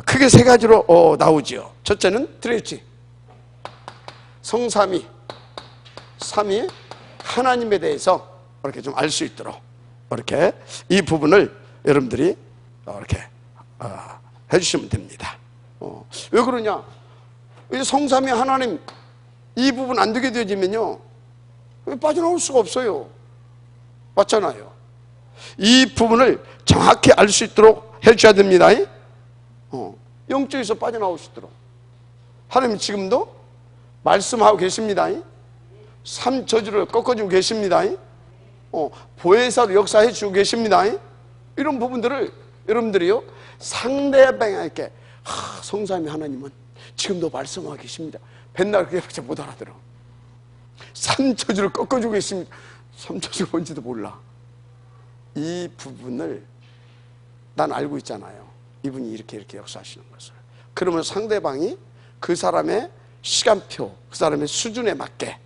크게 세 가지로 나오지요. 첫째는 트리니티, 성삼위, 삼위 하나님에 대해서 이렇게 좀 알 수 있도록 이렇게 이 부분을 여러분들이 이렇게 해주시면 됩니다. 왜 그러냐? 성삼위 하나님 이 부분 안 되게 되어지면요 빠져나올 수가 없어요. 맞잖아요. 이 부분을 정확히 알 수 있도록 해줘야 됩니다. 영적에서 빠져나올 수 있도록 하나님 지금도 말씀하고 계십니다. 삶 저주를 꺾어주고 계십니다. 보혜사로 역사해 주고 계십니다. 이런 부분들을 여러분들이요 상대방에게 성삼위 하나님은 지금도 말씀하고 계십니다. 맨날 그렇게 못 알아들어. 삶 저주를 꺾어주고 계십니다. 삶 저주가 뭔지도 몰라. 이 부분을 난 알고 있잖아요. 이분이 이렇게 역사하시는 것을. 그러면 상대방이 그 사람의 시간표, 그 사람의 수준에 맞게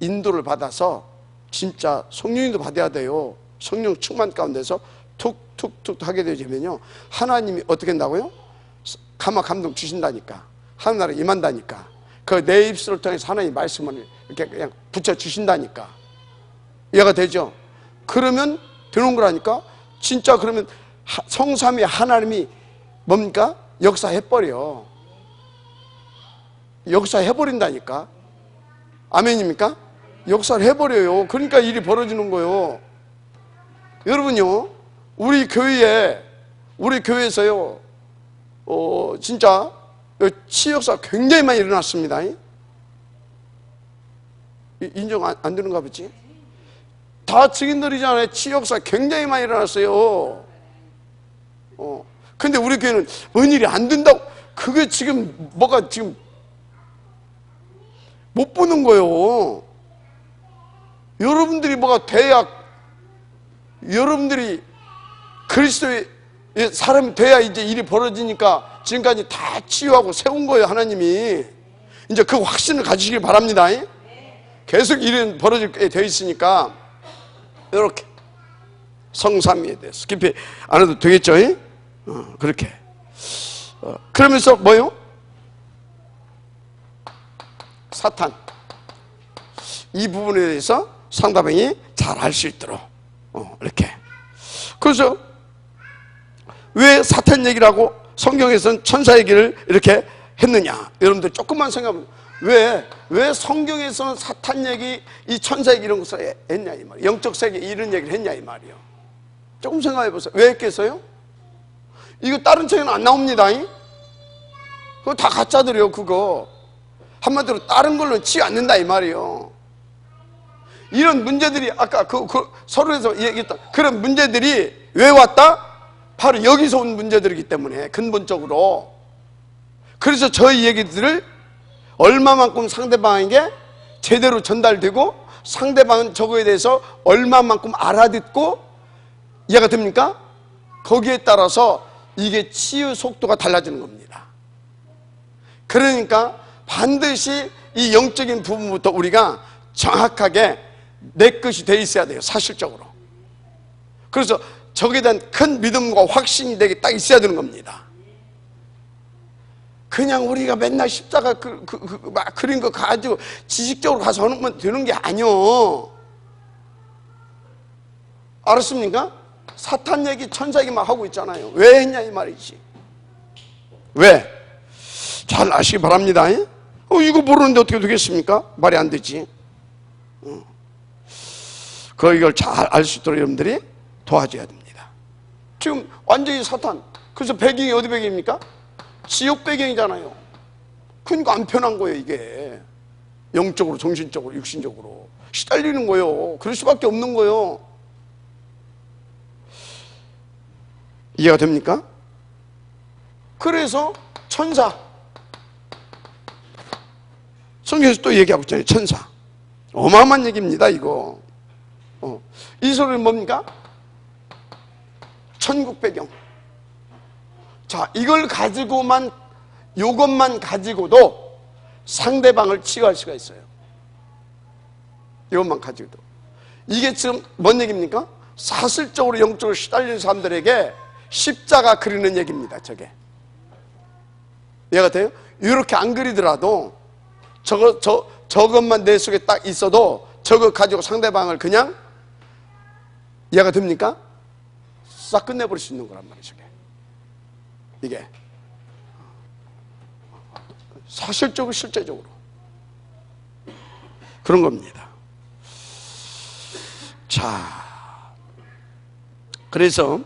인도를 받아서 진짜 성령님도 받아야 돼요. 성령 충만 가운데서 툭툭툭 하게 되면요 하나님이 어떻게 한다고요? 감화 감동 주신다니까. 하늘나라 임한다니까. 그 내 입술을 통해서 하나님 말씀을 이렇게 그냥 붙여 주신다니까. 이해가 되죠? 그러면 되는 거라니까. 진짜 그러면 성삼위 하나님이 뭡니까? 역사해버려. 역사해버린다니까. 아멘입니까? 역사를 해버려요. 그러니까 일이 벌어지는 거예요. 여러분요 우리 교회에서요 진짜 치역사가 굉장히 많이 일어났습니다. 인정 안 되는가 보지? 다 증인들이잖아요. 치역사 굉장히 많이 일어났어요. 근데 우리 교회는 뭔 일이 안 된다고. 그게 지금 뭐가 지금 못 보는 거예요. 여러분들이 뭐가 돼야, 여러분들이 그리스도의 사람이 돼야 이제 일이 벌어지니까 지금까지 다 치유하고 세운 거예요. 하나님이 이제 그 확신을 가지시길 바랍니다. 계속 일은 벌어지게 되어 있으니까 이렇게 성삼위에 대해서 깊이 안 해도 되겠죠? 그렇게 그러면서 뭐요? 사탄 이 부분에 대해서 상대방이 잘 알 수 있도록 이렇게. 그래서 왜 사탄 얘기를 하고 성경에서는 천사 얘기를 이렇게 했느냐? 여러분들 조금만 생각해보면 왜 성경에서는 사탄 얘기, 이 천사 얘기 이런 것을 했냐 이 말이에요. 영적 세계 이런 얘기를 했냐 이 말이에요. 조금 생각해보세요. 왜 했겠어요? 이거 다른 책에는 안 나옵니다. 그거 다 가짜들이요. 그거 한마디로 다른 걸로는 치유 않는다 이 말이에요. 이런 문제들이 아까 그 서론에서 얘기했던 그런 문제들이 왜 왔다? 바로 여기서 온 문제들이기 때문에 근본적으로. 그래서 저희 얘기들을 얼마만큼 상대방에게 제대로 전달되고 상대방은 저거에 대해서 얼마만큼 알아듣고 이해가 됩니까? 거기에 따라서 이게 치유 속도가 달라지는 겁니다. 그러니까 반드시 이 영적인 부분부터 우리가 정확하게 내 것이 돼 있어야 돼요. 사실적으로. 그래서 저기에 대한 큰 믿음과 확신이 되게 딱 있어야 되는 겁니다. 그냥 우리가 맨날 십자가 막 그린 거 가지고 지식적으로 가서 하면 되는 게 아니요. 알았습니까? 사탄 얘기, 천사 얘기 막 하고 있잖아요. 왜 했냐 이 말이지. 왜? 잘 아시기 바랍니다. 이거 모르는데 어떻게 되겠습니까? 말이 안 되지. 이걸 잘 알 수 있도록 여러분들이 도와줘야 됩니다. 지금 완전히 사탄. 그래서 배경이 어디 배경입니까? 지옥 배경이잖아요. 그러니까 안 편한 거예요 이게. 영적으로, 정신적으로, 육신적으로 시달리는 거예요. 그럴 수밖에 없는 거예요. 이해가 됩니까? 그래서 천사 성경에서 또 얘기하고 있잖아요. 천사. 어마어마한 얘기입니다, 이거. 이 소리는 뭡니까? 천국 배경. 자, 이걸 가지고만, 요것만 가지고도 상대방을 치유할 수가 있어요. 이것만 가지고도. 이게 지금 뭔 얘기입니까? 사실적으로 영적으로 시달리는 사람들에게 십자가 그리는 얘기입니다, 저게. 이해가 돼요? 이렇게 안 그리더라도 저것만 내 속에 딱 있어도 저거 가지고 상대방을 그냥, 이해가 됩니까? 싹 끝내버릴 수 있는 거란 말이죠. 이게 사실적으로 실제적으로 그런 겁니다. 자, 그래서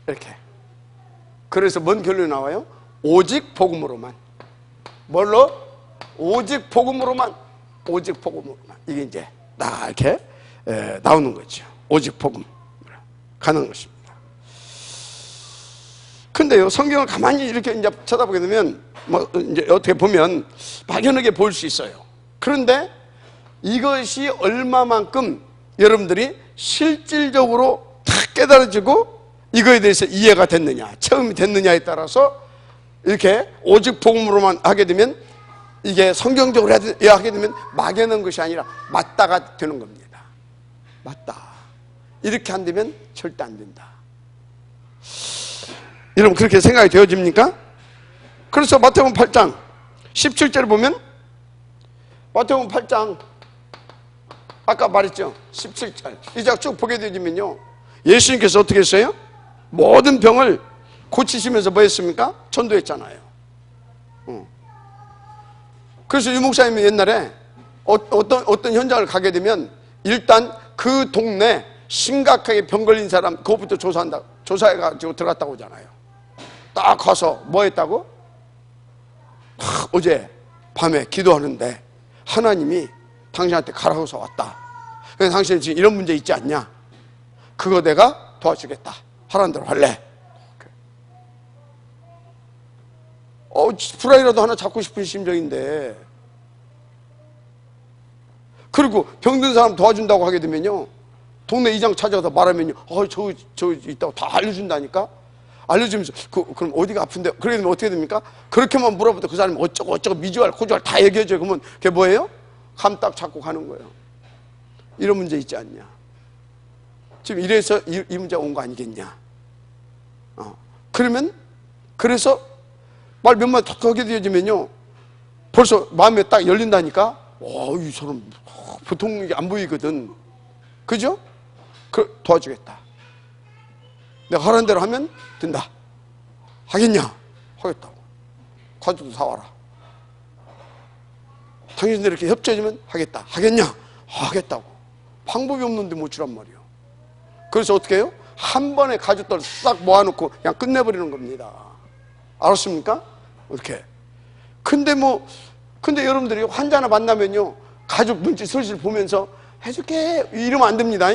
이렇게, 그래서 뭔 결론이 나와요? 오직 복음으로만. 뭘로? 오직 복음으로만. 오직 복음으로만. 이게 이제 다 이렇게 나오는 거죠. 오직 복음 가는 것입니다. 근데요, 성경을 가만히 이렇게 이제 쳐다보게 되면 뭐 이제 어떻게 보면 막연하게 보일 수 있어요. 그런데 이것이 얼마만큼 여러분들이 실질적으로 탁 깨달아지고 이거에 대해서 이해가 됐느냐, 체험이 됐느냐에 따라서 이렇게 오직 복음으로만 하게 되면, 이게 성경적으로 하게 되면 막연한 것이 아니라 맞다가 되는 겁니다. 맞다. 이렇게 안 되면 절대 안 된다. 여러분, 그렇게 생각이 되어집니까? 그래서 마태복음 8장 17절을 보면, 마태복음 8장 아까 말했죠, 17절 이제 쭉 보게 되지면요, 예수님께서 어떻게 했어요? 모든 병을 고치시면서 뭐 했습니까? 전도했잖아요. 그래서 유 목사님이 옛날에 어떤 현장을 가게 되면 일단 그 동네 심각하게 병 걸린 사람 그것부터 조사해가지고 들어갔다고 하잖아요. 딱 가서 뭐 했다고? 어제 밤에 기도하는데 하나님이 당신한테 가라고서 왔다. 그래서 당신이 지금 이런 문제 있지 않냐? 그거 내가 도와주겠다. 하라는 대로 할래. 불알이라도 하나 잡고 싶은 심정인데, 그리고 병든 사람 도와준다고 하게 되면요, 동네 이장 찾아가서 말하면요, 저 있다고 다 알려준다니까? 알려주면서, 그럼 어디가 아픈데? 그러게 되면 어떻게 됩니까? 그렇게만 물어보다 그 사람이 어쩌고 미주알, 코주알 다 얘기해줘요. 그러면 그게 뭐예요? 감 딱 잡고 가는 거예요. 이런 문제 있지 않냐? 지금 이래서 이 문제가 온 거 아니겠냐? 그러면, 그래서 말 몇 마디 더 하게 되어지면요, 벌써 마음에 딱 열린다니까? 이 사람 보통 이게 안 보이거든. 그죠? 도와주겠다. 내가 하라는 대로 하면 된다. 하겠냐? 하겠다고. 과자도 사와라. 당신들 이렇게 협조해주면 하겠다. 하겠냐? 하겠다고. 방법이 없는데 못 주란 말이에요. 그래서 어떻게 해요? 한 번에 가족들 싹 모아놓고 그냥 끝내버리는 겁니다. 알았습니까? 이렇게. 근데 여러분들이 환자 하나 만나면요, 가족 눈치 슬슬 보면서 해줄게 이러면 안 됩니다.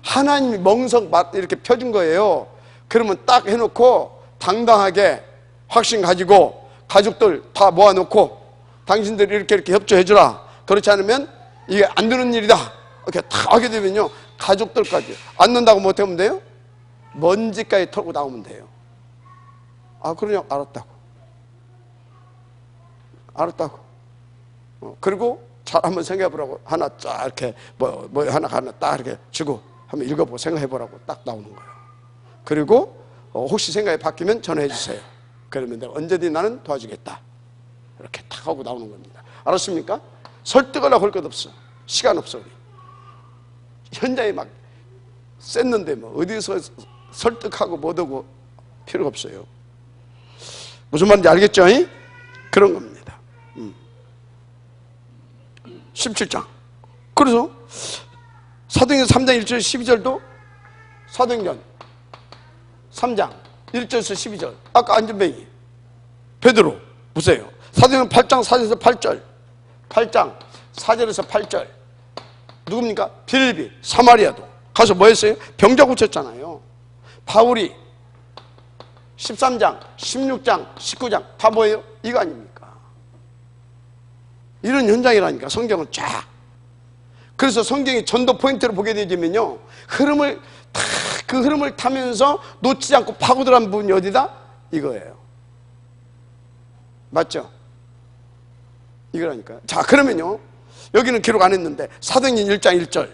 하나님이 멍석 이렇게 펴준 거예요. 그러면 딱 해놓고 당당하게 확신 가지고 가족들 다 모아놓고 당신들이 이렇게 협조해주라. 그렇지 않으면 이게 안 되는 일이다. 이렇게 다 하게 되면요, 가족들까지 안 넣는다고 못하면 돼요? 먼지까지 털고 나오면 돼요. 그러냐? 알았다고. 그리고 잘 한번 생각해보라고. 하나 쫙 이렇게 뭐 하나 딱 이렇게 주고 한번 읽어보고 생각해보라고 딱 나오는 거예요. 그리고 혹시 생각이 바뀌면 전화해주세요. 그러면 내가 언제든지 나는 도와주겠다. 이렇게 탁 하고 나오는 겁니다. 알았습니까? 설득하려고 할 것 없어. 시간 없어. 우리 현장에 막 쎘는데 뭐 어디서 설득하고 뭐하고 필요가 없어요. 무슨 말인지 알겠죠? 그런 겁니다. 17장. 그래서 사도행전 3장 1절 12절도 사도행전 3장 1절에서 12절. 아까 안전뱅이 베드로 보세요. 사도행전 8장 4절에서 8절. 8장 4절에서 8절. 누굽니까? 빌립비 사마리아도 가서 뭐 했어요? 병자 고쳤잖아요. 바울이 13장, 16장, 19장 다 뭐예요? 이거 아닙니까? 이런 현장이라니까 성경은 쫙. 그래서 성경의 전도 포인트를 보게 되면요, 그 흐름을 타면서 놓치지 않고 파고들어간 부분이 어디다? 이거예요. 맞죠? 이거라니까요. 자, 그러면요, 여기는 기록 안 했는데 사도행전 1장 1절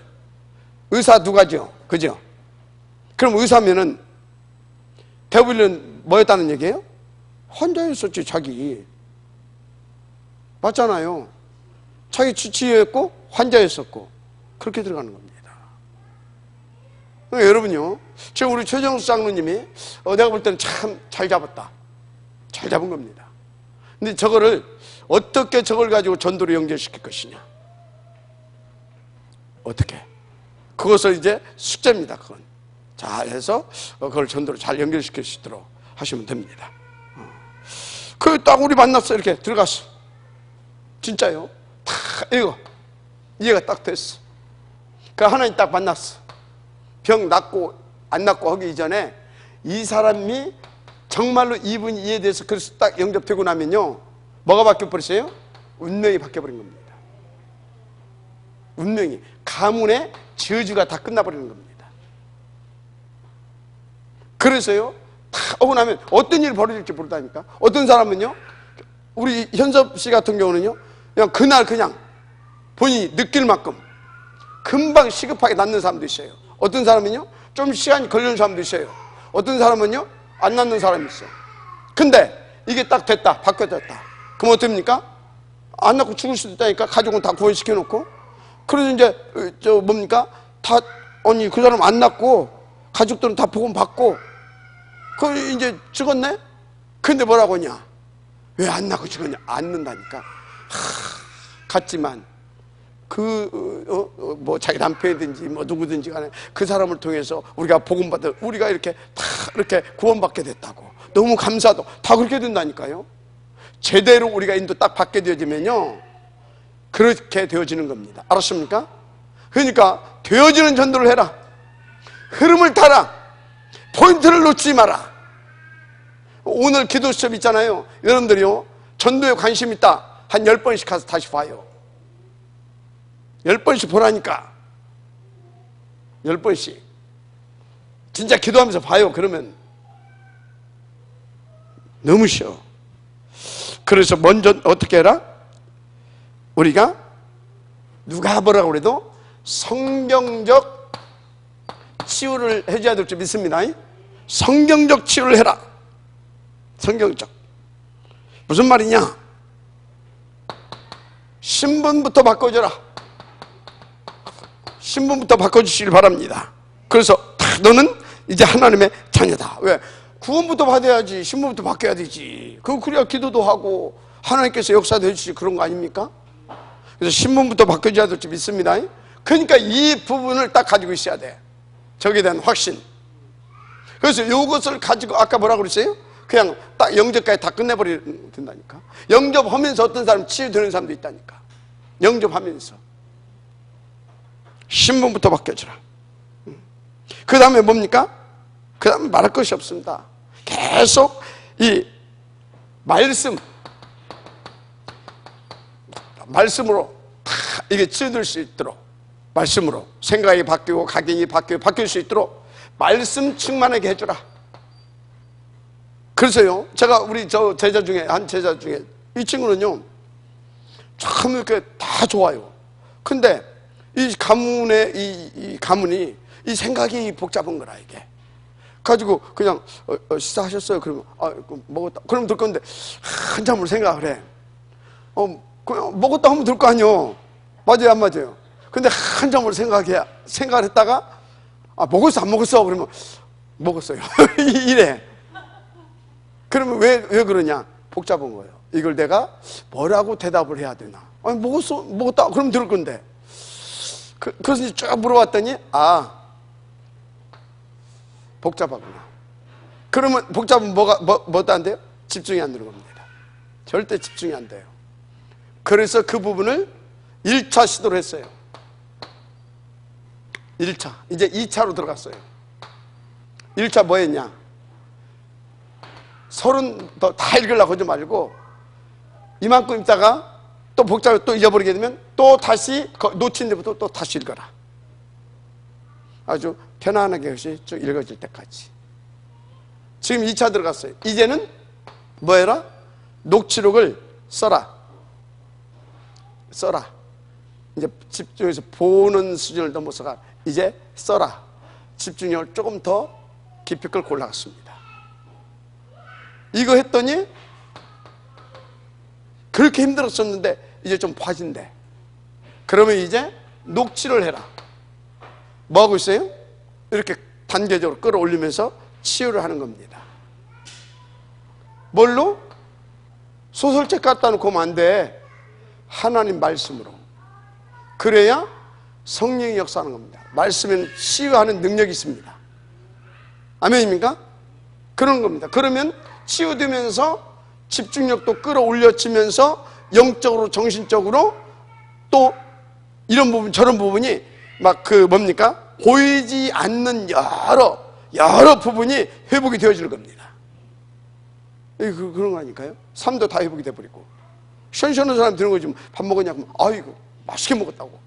의사 두 가지요, 그죠? 그럼 의사면은 데오빌은 뭐였다는 얘기예요? 환자였었지, 자기. 맞잖아요. 자기 주치의였고 환자였었고 그렇게 들어가는 겁니다. 그러니까 여러분요, 지금 우리 최정수 장로님이 내가 볼 때는 참 잘 잡았다, 잘 잡은 겁니다. 근데 저거를 어떻게 저걸 가지고 전도로 연결시킬 것이냐, 어떻게, 그것을 이제 숙제입니다. 그건 잘 해서 그걸 전도로 잘 연결시킬 수 있도록 하시면 됩니다. 그 딱 우리 만났어, 이렇게 들어갔어. 진짜요. 다 이거 이해가 딱 됐어. 그 하나님 딱 만났어. 병 낫고 안 낫고 하기 이전에 이 사람이 정말로 이분이 이해돼서 그래서 딱 영접되고 나면요, 뭐가 바뀌어버렸어요? 운명이 바뀌어버린 겁니다. 운명이, 가문의 저주가 다 끝나버리는 겁니다. 그래서요, 다 오고 나면 어떤 일이 벌어질지 모르다니까. 어떤 사람은요, 우리 현섭 씨 같은 경우는요, 그냥 본인이 느낄 만큼 금방 시급하게 낫는 사람도 있어요. 어떤 사람은요, 좀 시간이 걸리는 사람도 있어요. 어떤 사람은요, 안 낫는 사람이 있어요. 근데 이게 딱 됐다, 바뀌어졌다. 그럼 어떻습니까? 안 낫고 죽을 수도 있다니까. 가족은 다 구원시켜 놓고. 그래서 이제 뭡니까? 다 아니 그 사람 안 낫고 가족들은 다 복음 받고 그 이제 죽었네. 근데 뭐라고 하냐? 왜 안 낫고 죽었냐? 안 는다니까. 같지만 뭐 자기 남편이든지 뭐 누구든지 간에 그 사람을 통해서 우리가 복음 받아, 우리가 이렇게 다 이렇게 구원받게 됐다고, 너무 감사도 다 그렇게 된다니까요. 제대로 우리가 인도 딱 받게 되어지면요, 그렇게 되어지는 겁니다. 알았습니까? 그러니까 되어지는 전도를 해라. 흐름을 타라. 포인트를 놓치지 마라. 오늘 기도 수업 있잖아요. 여러분들이요, 전도에 관심 있다, 한 10번씩 가서 다시 봐요. 10번씩 보라니까. 10번씩 진짜 기도하면서 봐요. 그러면 너무 쉬워. 그래서 먼저 어떻게 해라? 우리가 누가 뭐라고 그래도 성경적 치유를 해줘야 될 줄 믿습니다. 성경적 치유를 해라. 성경적. 무슨 말이냐? 신분부터 바꿔줘라. 신분부터 바꿔주시길 바랍니다. 그래서 너는 이제 하나님의 자녀다. 왜? 구원부터 받아야지. 신분부터 바뀌어야 되지. 그래야 기도도 하고 하나님께서 역사도 해주시지, 그런 거 아닙니까? 그래서 신분부터 바뀌어줘야 될지 믿습니다. 그러니까 이 부분을 딱 가지고 있어야 돼. 저기에 대한 확신. 그래서 이것을 가지고 아까 뭐라고 그랬어요? 그냥 딱 영접까지 다 끝내버리면 된다니까. 영접하면서 어떤 사람 치유되는 사람도 있다니까. 영접하면서 신분부터 바뀌어주라. 그 다음에 뭡니까? 그 다음에 말할 것이 없습니다. 계속 이 말씀으로 다 이게 치유될 수 있도록, 말씀으로 생각이 바뀌고 각인이 바뀌고 바뀔 수 있도록 말씀 충만하게 해주라. 그래서요, 제가 우리 저 제자 중에 한 제자 중에 이 친구는요, 참 이렇게 다 좋아요. 근데 이 가문의 이 가문이 이 생각이 복잡한 거라. 이게 가지고 그냥 식사하셨어요? 그러면 먹었다. 그러면 될 건데 한참을 생각을 해. 그냥 먹었다 하면 될 거 아니요. 맞아요, 안 맞아요? 근데 한참을 생각을 했다가 먹었어, 안 먹었어? 그러면 먹었어요. 이래. 그러면 왜 그러냐? 복잡한 거예요. 이걸 내가 뭐라고 대답을 해야 되나? 먹었다. 그럼 들을 건데. 그래서 쭉 물어봤더니 복잡하구나. 그러면 복잡은 뭐도 안 돼요? 집중이 안 되는 겁니다. 절대 집중이 안 돼요. 그래서 그 부분을 1차 시도를 했어요. 1차. 이제 2차로 들어갔어요. 1차 뭐 했냐? 30 다 읽으려고 하지 말고 이만큼 있다가 또 복잡해 또 잊어버리게 되면 또 다시 놓친 데부터 또 다시 읽어라. 아주 편안하게 것이 쭉 읽어질 때까지. 지금 2차 들어갔어요. 이제는 뭐 해라? 녹취록을 써라. 이제 집중해서 보는 수준을 넘어서가 이제 써라. 집중력을 조금 더 기피껏 골라갔습니다. 이거 했더니 그렇게 힘들었었는데 이제 좀 빠진대. 그러면 이제 녹취를 해라. 뭐 하고 있어요? 이렇게 단계적으로 끌어올리면서 치유를 하는 겁니다. 뭘로? 소설책 갖다 놓고 하면 안 돼. 하나님 말씀으로. 그래야 성령이 역사하는 겁니다. 말씀에는 치유하는 능력이 있습니다. 아멘입니까? 그런 겁니다. 그러면 치유되면서 집중력도 끌어올려지면서 영적으로 정신적으로 또 이런 부분 저런 부분이 막 뭡니까? 보이지 않는 여러 부분이 회복이 되어질 겁니다. 그런 거 아닐까요? 삶도 다 회복이 돼버리고 시원시원한 사람 드는 거지 밥 먹었냐고 아이고 맛있게 먹었다고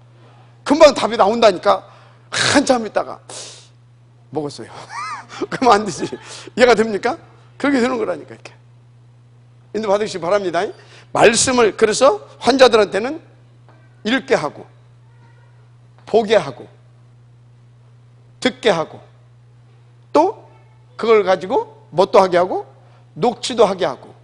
금방 답이 나온다니까 한참 있다가 먹었어요. 그러면 안 되지. 이해가 됩니까? 그렇게 되는 거라니까. 이렇게 인도 받으시기 바랍니다. 말씀을 그래서 환자들한테는 읽게 하고 보게 하고 듣게 하고 또 그걸 가지고 뭣도 하게 하고 녹취도 하게 하고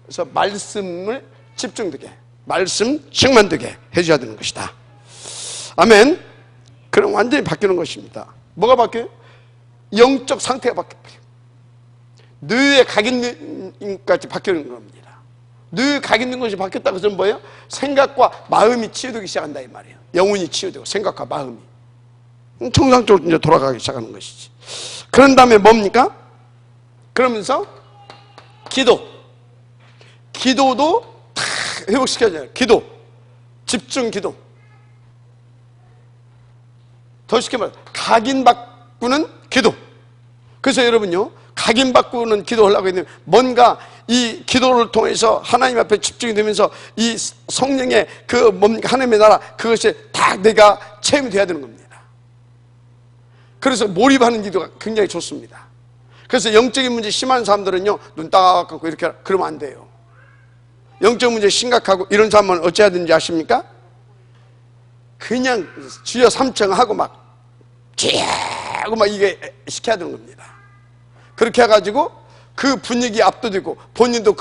그래서 말씀을 집중되게 말씀 충만되게 해줘야 되는 것이다. 아멘. 그럼 완전히 바뀌는 것입니다. 뭐가 바뀌어요? 영적 상태가 바뀌어요. 뇌에 각 있는 것까지 바뀌는 겁니다. 뇌에 각 있는 것이 바뀌었다고 해서 뭐예요? 생각과 마음이 치유되기 시작한다 이 말이에요. 영혼이 치유되고 생각과 마음이 정상적으로 이제 돌아가기 시작하는 것이지. 그런 다음에 뭡니까? 그러면서 기도도 다 회복시켜줘요. 집중 기도. 더 쉽게 말해 각인 바꾸는 기도. 그래서 여러분요 각인 바꾸는 기도하려고 했는데 뭔가 이 기도를 통해서 하나님 앞에 집중이 되면서 이 성령의 뭡니까 하나님의 나라 그것이 다 내가 체험이 돼야 되는 겁니다. 그래서 몰입하는 기도가 굉장히 좋습니다. 그래서 영적인 문제 심한 사람들은요 눈 딱 감고 이렇게 그러면 안 돼요. 영적 문제 심각하고 이런 사람은 어찌해야 되는지 아십니까? 그냥 주여 삼청하고 막 쥐하고 막 이게 시켜야 되는 겁니다. 그렇게 해가지고 그 분위기에 압도되고 본인도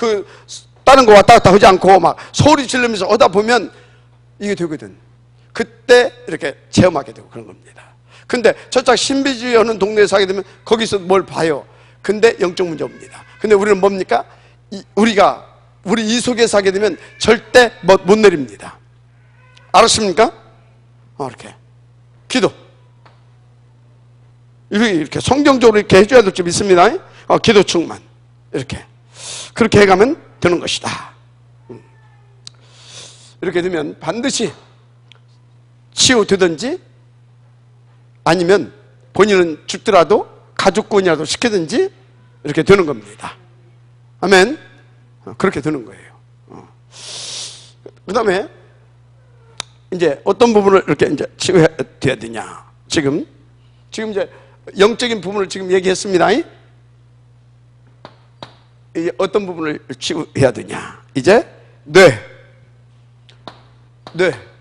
다른 거 왔다 갔다 하지 않고 막 소리 지르면서 하다 보면 이게 되거든. 그때 이렇게 체험하게 되고 그런 겁니다. 근데 저쪽 신비주의 하는 동네에 살게 되면 거기서 뭘 봐요. 근데 영적 문제 옵니다. 근데 우리는 뭡니까? 우리 이 속에 살게 되면 절대 못 내립니다. 알았습니까? 이렇게 기도 이렇게 성경적으로 이렇게 해줘야 될 줄 믿습니다. 기도 충만 이렇게 그렇게 해가면 되는 것이다. 이렇게 되면 반드시 치유되든지 아니면 본인은 죽더라도 가족권이라도 시키든지 이렇게 되는 겁니다. 아멘. 그렇게 되는 거예요. 그 다음에 이제 어떤 부분을 이렇게 이제 치유해야 되냐. 지금 이제 영적인 부분을 지금 얘기했습니다. 이제 어떤 부분을 치유해야 되냐. 이제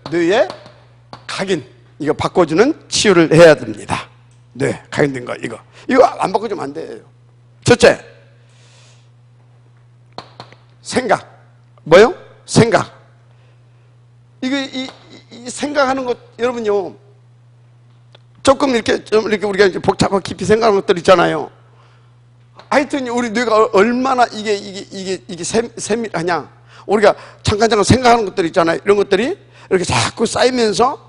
뇌의 각인 이거 바꿔주는 치유를 해야 됩니다. 뇌 각인된 거 이거 안 바꿔주면 안 돼요. 첫째 생각 뭐요? 생각 이 생각하는 것 여러분요 조금 이렇게 우리가 이제 복잡하고 깊이 생각하는 것들 있잖아요. 하여튼 우리 뇌가 얼마나 이게 세밀하냐. 우리가 잠깐 생각하는 것들 있잖아요. 이런 것들이 이렇게 자꾸 쌓이면서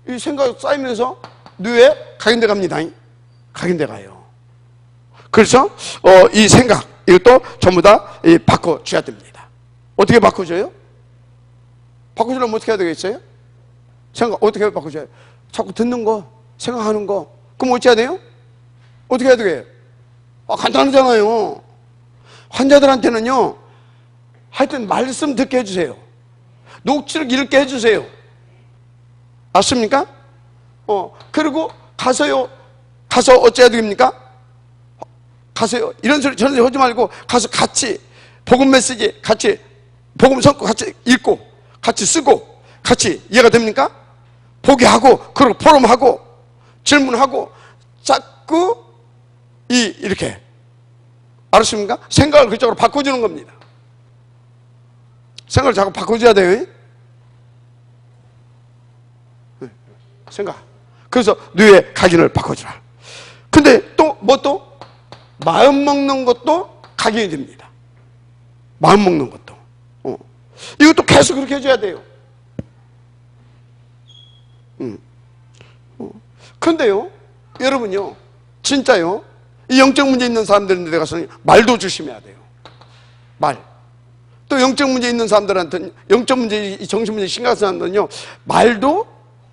이 생각 쌓이면서 뇌에 각인돼 갑니다. 각인돼 가요. 그래서 이 생각 이것도 전부 다 바꿔줘야 됩니다. 어떻게 바꿔줘요? 바꿔주려면 어떻게 해야 되겠어요? 생각 어떻게 바꿔줘요? 자꾸 듣는 거 생각하는 거 그럼 어찌 해야 돼요? 어떻게 해야 되게? 간단하잖아요. 환자들한테는요, 하여튼 말씀 듣게 해주세요. 녹취록 읽게 해주세요. 맞습니까? 그리고 가서요, 가서 어째야 됩니까? 가서요, 이런 소리 저런 소리 하지 말고 가서 같이 복음 메시지 같이 복음 성고 같이 읽고 같이 쓰고 같이 이해가 됩니까? 보게 하고, 그리고 포럼하고 질문하고 자꾸 이렇게, 알았습니까? 생각을 그쪽으로 바꿔주는 겁니다. 생각을 자꾸 바꿔줘야 돼요. 생각. 그래서 뇌의 각인을 바꿔주라. 근데 또 마음 먹는 것도 각인이 됩니다. 마음 먹는 것도. 이것도 계속 그렇게 해줘야 돼요. 근데요, 여러분요, 진짜요, 이 영적 문제 있는 사람들한테 가서 말도 조심해야 돼요. 말. 또 영적 문제 있는 사람들한테는, 영적 문제, 정신 문제 심각한 사람들은요, 말도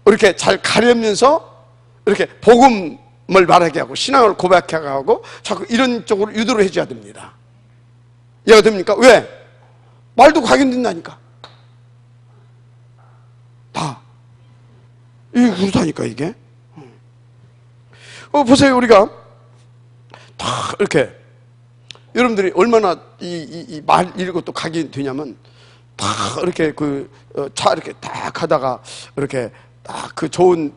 이렇게 잘 가려면서 이렇게 복음을 말하게 하고 신앙을 고백하게 하고 자꾸 이런 쪽으로 유도를 해줘야 됩니다. 이해가 됩니까? 왜? 말도 각인된다니까. 다. 이게 그렇다니까, 이게. 보세요, 우리가 다 이렇게, 여러분들이 얼마나 이 말 읽고 또 각인되냐면, 다 이렇게 차 이렇게 딱 하다가 이렇게 딱 그 좋은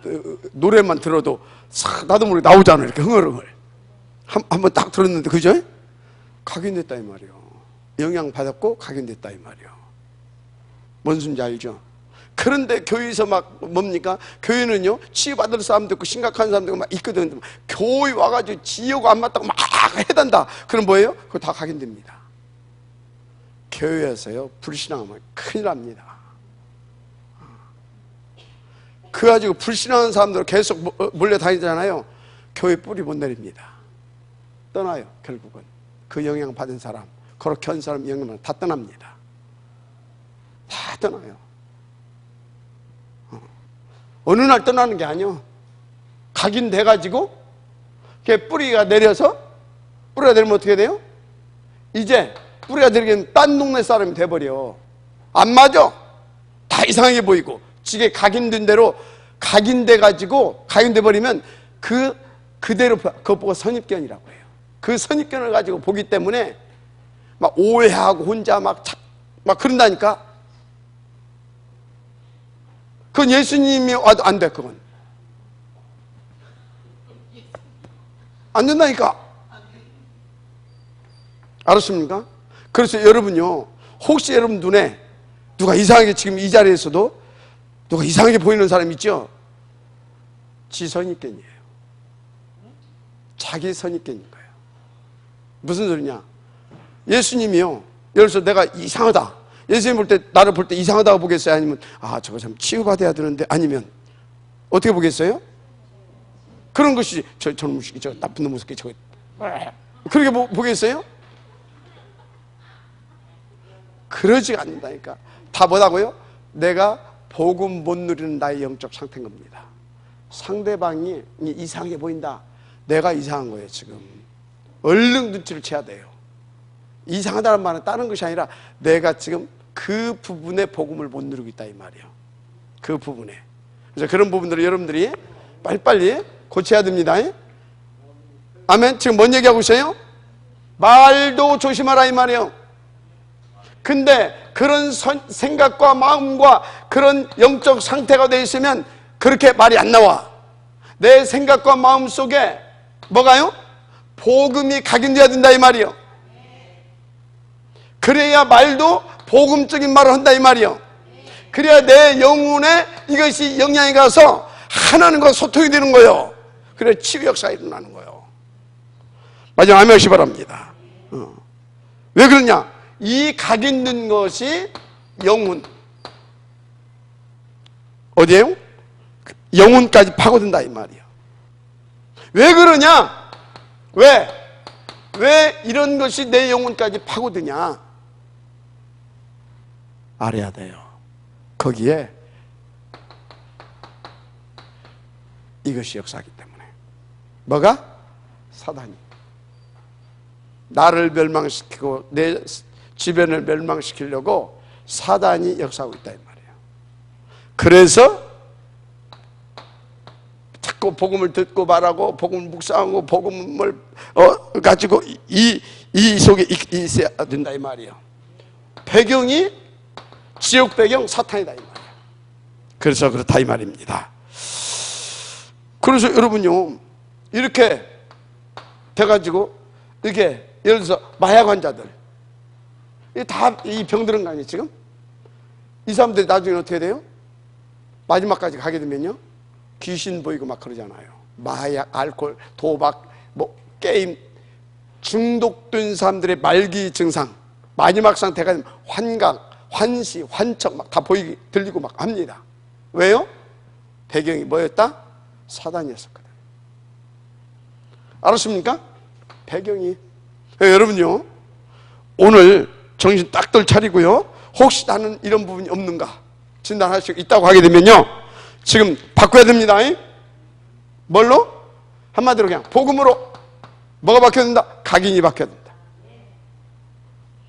노래만 들어도 싹 나도 모르게 나오잖아요. 이렇게 흥얼흥얼. 한번 딱 들었는데, 그죠? 각인됐다 이 말이요. 영향 받았고 각인됐다 이 말이요. 뭔 소리인지 알죠? 그런데 교회에서 막 뭡니까? 교회는요, 치유받을 사람도 있고 심각한 사람도 있고 막 있거든. 교회 와가지고 지혜가 안 맞다고 막 해단다. 그럼 뭐예요? 그거 다 각인됩니다. 교회에서요, 불신앙하면 큰일 납니다. 그 가지고 불신하는 사람들 계속 몰려다니잖아요. 교회 뿌리 못 내립니다. 떠나요, 결국은. 그 영향 받은 사람, 그렇게 한 사람 영향을 다 떠납니다. 다 떠나요. 어느 날 떠나는 게 아니요, 각인돼가지고 뿌리가 내려서, 뿌리가 내리면 어떻게 돼요? 이제 뿌리가 내리면 딴 동네 사람이 돼버려. 안 맞아. 다 이상하게 보이고. 지게 각인된 대로 각인돼가지고, 각인돼버리면 그대로 그거 보고 선입견이라고 해요. 그 선입견을 가지고 보기 때문에 막 오해하고 혼자 막 그런다니까. 그건 예수님이 와도 안 돼. 그건 안 된다니까. 알았습니까? 그래서 여러분요, 혹시 여러분 눈에 누가 이상하게, 지금 이 자리에서도 누가 이상하게 보이는 사람 있죠? 지 선입견이에요. 자기 선입견인 거예요. 무슨 소리냐? 예수님이요, 예를 들어서 내가 이상하다, 예수님 볼 때, 나를 볼 때 이상하다고 보겠어요? 아니면 저거 참 치유받아야 되는데, 아니면 어떻게 보겠어요? 그런 것이 저놈 새끼, 저 나쁜 놈 새끼, 저거 그렇게 보겠어요? 그러지가 않는다니까. 다 뭐라고요? 내가 복음 못 누리는 나의 영적 상태인 겁니다. 상대방이 이상하게 보인다, 내가 이상한 거예요. 지금 얼른 눈치를 채야 돼요. 이상하다는 말은 다른 것이 아니라 내가 지금 그 부분에 복음을 못 누리고 있다 이 말이에요. 그 부분에. 그래서 그런 부분들을 여러분들이 빨리빨리 고쳐야 됩니다. 아멘. 지금 뭔 얘기하고 있어요? 말도 조심하라 이 말이에요. 근데 그런 생각과 마음과 그런 영적 상태가 되어 있으면 그렇게 말이 안 나와. 내 생각과 마음 속에 뭐가요? 복음이 각인되어야 된다 이 말이에요. 그래야 말도 복음적인 말을 한다 이 말이에요. 그래야 내 영혼에 이것이 영향이 가서 하나님과 소통이 되는 거예요. 그래야 치유 역사가 일어나는 거예요. 마지막 아멘 하시기 바랍니다. 왜 그러냐? 이 각인된 것이 영혼, 어디에요? 영혼까지 파고든다 이 말이에요. 왜 그러냐? 왜 이런 것이 내 영혼까지 파고드냐? 알아야 돼요. 거기에 이것이 역사하기 때문에. 뭐가? 사단이. 나를 멸망시키고 내 주변을 멸망시키려고 사단이 역사하고 있다 이 말이에요. 그래서 자꾸 복음을 듣고 말하고 복음을 묵상하고 복음을 가지고 이 속에 있어야 된다 이 말이에요. 배경이 지옥 배경 사탄이다 이 말이에요. 그래서 그렇다 이 말입니다. 그래서 여러분요, 이렇게 돼가지고 이렇게 예를 들어서 마약 환자들, 다 이 병들은 거 아니에요 지금? 이 사람들이 나중에 어떻게 돼요? 마지막까지 가게 되면요, 귀신 보이고 막 그러잖아요. 마약, 알코올, 도박, 뭐 게임, 중독된 사람들의 말기 증상, 마지막 상태가 되면 환각, 환시, 환청 막 다 보이기 들리고 막 합니다. 왜요? 배경이 뭐였다? 사단이었었거든. 알았습니까? 배경이. 여러분요, 오늘 정신 딱들 차리고요, 혹시 나는 이런 부분이 없는가 진단할 수 있다고 하게 되면요, 지금 바꿔야 됩니다. 뭘로? 한마디로 그냥 복음으로. 뭐가 바뀌어야 된다? 각인이 바뀌어야 된다.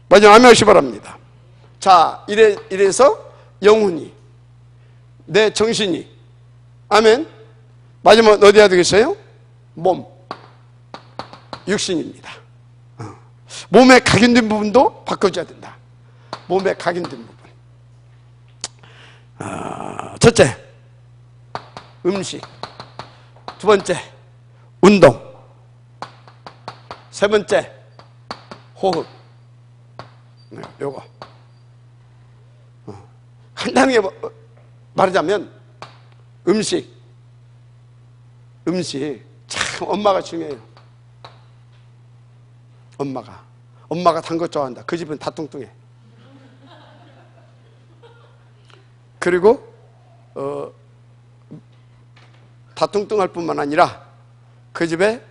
마지막 아멘 하시기 바랍니다. 자, 이래서 영혼이, 내 정신이, 아멘. 마지막 어디 해야 되겠어요? 몸, 육신입니다. 몸에 각인된 부분도 바꿔줘야 된다. 몸에 각인된 부분. 첫째, 음식. 두 번째, 운동. 세 번째, 호흡. 요거. 간단하게 말하자면 음식 참 엄마가 중요해요. 엄마가 단 거 좋아한다. 그 집은 다 뚱뚱해. 그리고 다 뚱뚱할 뿐만 아니라 그 집에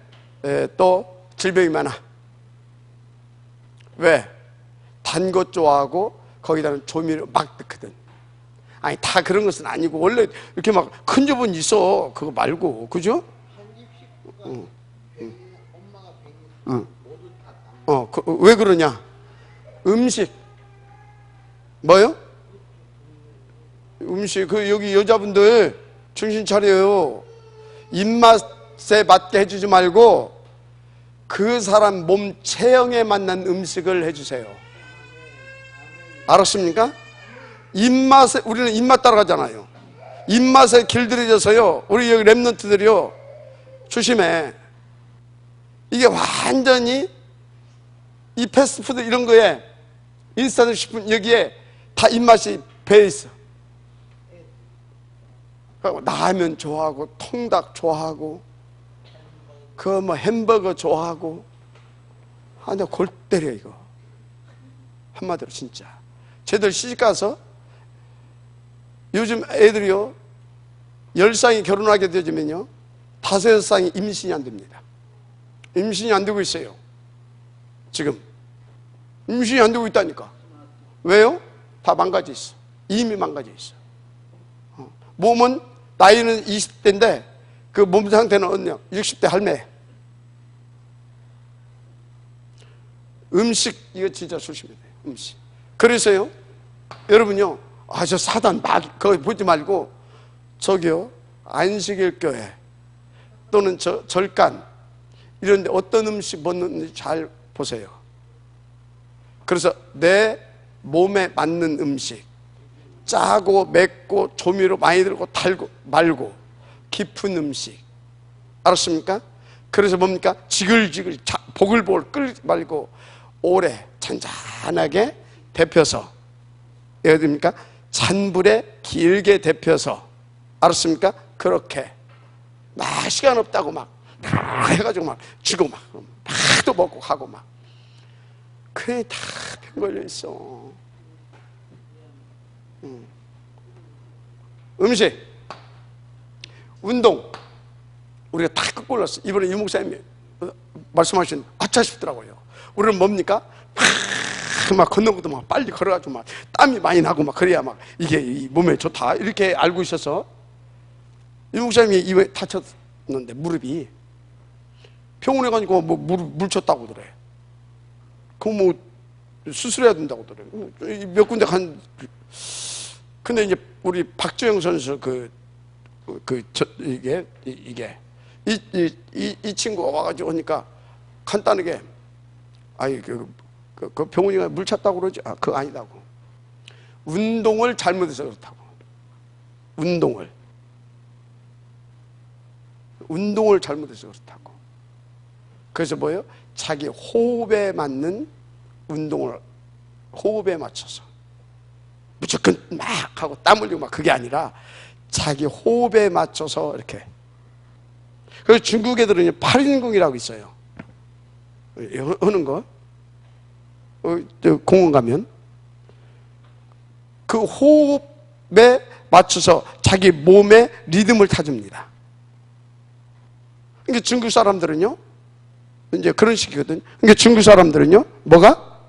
또 질병이 많아. 왜? 단 거 좋아하고 거기다는 조미료 막 넣거든. 아니 다 그런 것은 아니고 원래 이렇게 막 큰 집은 있어. 그거 말고, 그죠? 왜 그러냐? 음식 뭐요? 음식. 여기 여자분들 정신 차려요. 입맛에 맞게 해주지 말고 그 사람 몸 체형에 맞는 음식을 해주세요. 알았습니까? 입맛에, 우리는 입맛 따라가잖아요. 입맛에 길들여져서요, 우리 여기 랩런트들이요, 조심해. 이게 완전히 이 패스트푸드 이런 거에 인스턴트 식품 여기에 다 입맛이 배어 있어. 라면 좋아하고 통닭 좋아하고 그 뭐 햄버거 좋아하고. 나 골 때려 이거. 한마디로 진짜. 쟤들 시집가서 요즘 애들이요, 10쌍이 결혼하게 되어지면요 5, 6쌍이 임신이 안 됩니다. 임신이 안 되고 있어요. 지금 임신이 안 되고 있다니까. 왜요? 다 망가져 있어. 이미 망가져 있어. 몸은 나이는 20대인데 그 몸 상태는 어떠냐? 60대 할매. 음식 이거 진짜 조심해야 돼요. 음식. 그래서요, 여러분요, 저 사단 막 그거 보지 말고 저기요, 안식일 교회 또는 절간 이런 데 어떤 음식 먹는지 잘 보세요. 그래서 내 몸에 맞는 음식, 짜고 맵고 조미료 많이 들고 달고 말고 깊은 음식. 알았습니까? 그래서 뭡니까? 지글지글 보글보글 끓지 말고 오래 잔잔하게 데펴서, 예를 듭니까? 찬불에 길게 데펴서. 알았습니까? 그렇게 시간 없다고 막 해가지고 막 주고 막 또 먹고 하고 막, 그래 다 병 걸려 있어. 음식, 운동. 우리가 다 끄골랐어. 이번에 유 목사님이 말씀하신 아차 싶더라고요. 우리는 뭡니까? 막 걷는 것도 막 빨리 걸어가지고 막 땀이 많이 나고 막 그래야 막 이게 이 몸에 좋다 이렇게 알고 있어서. 유 목사님이 이번에 다쳤는데 무릎이 병원에 가니까 뭐 물 쳤다고 그래. 그거 뭐 수술해야 된다고 그래. 몇 군데 근데 이제 우리 박주영 선수 이 친구가 와가지고 오니까 간단하게 아니 그 병원에 물 찼다고 그러지? 아, 그거 아니다고. 운동을 잘못해서 그렇다고. 운동을 잘못해서 그렇다고. 그래서 뭐예요? 자기 호흡에 맞는 운동을 호흡에 맞춰서 무조건 막 하고 땀 흘리고 막 그게 아니라 자기 호흡에 맞춰서 이렇게. 그래서 중국 애들은 8인궁이라고 있어요. 하는 거. 공원 가면 그 호흡에 맞춰서 자기 몸의 리듬을 타줍니다. 그러니까 중국 사람들은요, 이제 그런 식이거든요. 그러니까 중국 사람들은요, 뭐가?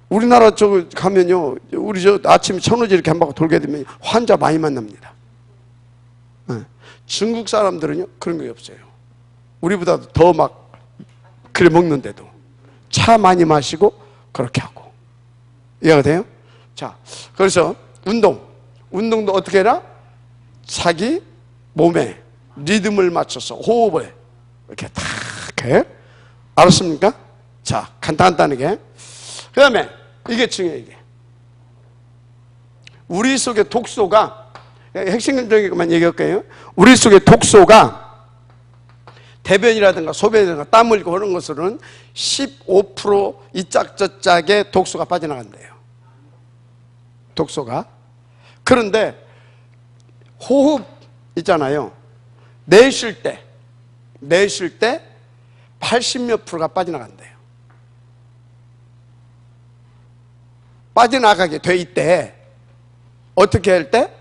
우리나라 쪽 가면요, 우리 아침에 천호지 이렇게 한 바퀴 돌게 되면 환자 많이 만납니다. 중국 사람들은요, 그런 게 없어요. 우리보다 더 막, 그래 먹는데도. 차 많이 마시고, 그렇게 하고. 이해가 돼요? 자, 그래서 운동도 어떻게 해라? 자기 몸에 리듬을 맞춰서 호흡을 이렇게 탁 해. 알았습니까? 자, 간단하게. 그 다음에 이게 중요해요. 이게 우리 속의 독소가, 핵심적인 것만 얘기할게요. 우리 속의 독소가 대변이라든가 소변이라든가 땀 흘리고 그런 것으로는 15% 이짝저짝의 독소가 빠져나간대요. 독소가. 그런데 호흡 있잖아요. 내쉴 때 80몇 프로가 빠져나간대요. 빠져나가게 돼 있대. 어떻게 할 때?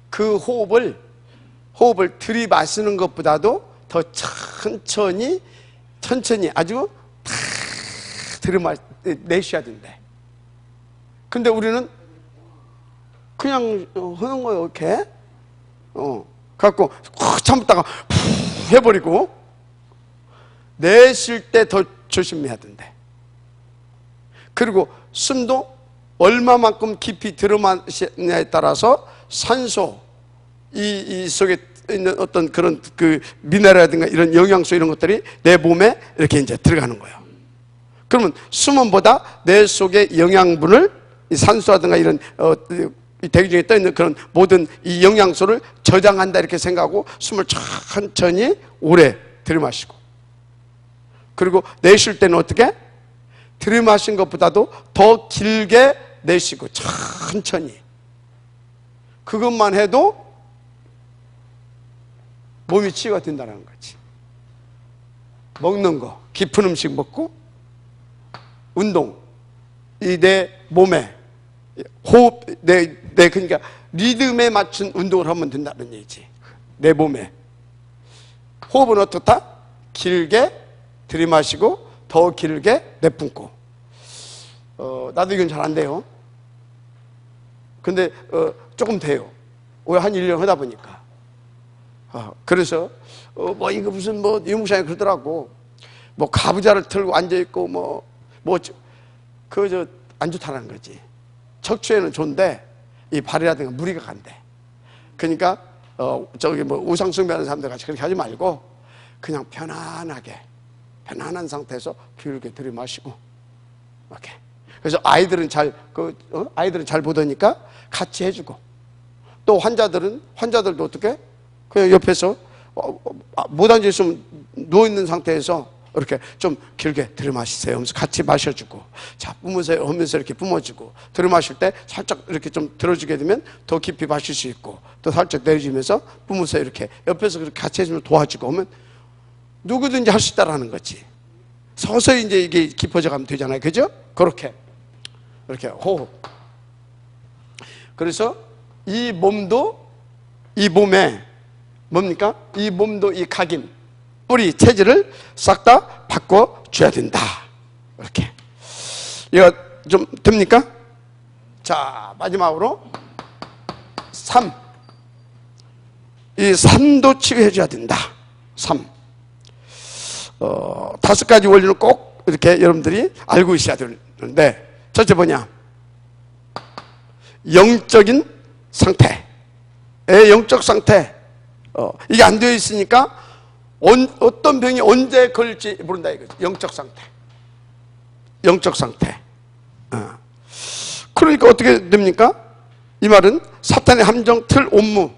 그 호흡을 들이마시는 것보다도 더 천천히 아주 탁 내쉬어야 된대. 근데 우리는 그냥 하는 거예요. 이렇게 갖고 참다가 푹 해버리고 내쉴 때 더 조심해야 된대. 그리고 숨도 얼마만큼 깊이 들어마시냐에 따라서 산소 이 속에 있는 어떤 그런 그 미네랄이라든가 이런 영양소 이런 것들이 내 몸에 이렇게 이제 들어가는 거예요. 그러면 수면보다 내 속의 영양분을 이 산소라든가 이런 이 대기 중에 떠 있는 그런 모든 이 영양소를 저장한다 이렇게 생각하고 숨을 천천히 오래 들이마시고, 그리고 내쉴 때는 어떻게? 들이마신 것보다도 더 길게 내쉬고 천천히. 그것만 해도 몸이 치유가 된다는 거지. 먹는 거, 깊은 음식 먹고 운동, 이 내 몸에 호흡, 그러니까 리듬에 맞춘 운동을 하면 된다는 얘기지. 내 몸에. 호흡은 어떻다? 길게 들이마시고 더 길게 내뿜고. 나도 이건 잘 안 돼요. 근데 조금 돼요. 왜? 한 1년 하다 보니까. 그래서 뭐 이거 무슨 뭐 유목사님 그러더라고. 뭐 가부좌를 틀고 앉아있고 그저 안 좋다는 거지. 척추에는 좋은데 이 발이라든가 무리가 간대. 그러니까 저기 뭐 우상 숭배하는 사람들 같이 그렇게 하지 말고 그냥 편안한 상태에서 길게 들이마시고 이렇게. 그래서 아이들은 잘 보더니까 같이 해주고, 또 환자들도 어떻게? 그냥 옆에서 못 앉아있으면 누워있는 상태에서 이렇게 좀 길게 들이마시세요 하면서 같이 마셔주고, 자 뿜으세요 하면서 이렇게 뿜어주고, 들이마실 때 살짝 이렇게 좀 들어주게 되면 더 깊이 마실 수 있고, 또 살짝 내려주면서 뿜으세요 이렇게 옆에서 그렇게 같이 해주면 도와주고 하면 누구든지 할 수 있다라는 거지. 서서히 이제 이게 깊어져 가면 되잖아요. 그죠? 그렇게 이렇게 호흡. 그래서 이 몸에 뭡니까? 이 몸도 이 각인, 뿌리, 체질을 싹 다 바꿔줘야 된다. 이렇게. 이거 좀 됩니까? 자, 마지막으로 3. 이 3도 치유해줘야 된다. 3. 다섯 가지 원리는 꼭 이렇게 여러분들이 알고 있어야 되는데, 첫째 뭐냐? 영적인 상태. 영적 상태. 이게 안 되어 있으니까 어떤 병이 언제 걸릴지 모른다 이거죠. 영적 상태. 영적 상태. 그러니까 어떻게 됩니까? 이 말은 사탄의 함정, 틀, 온무.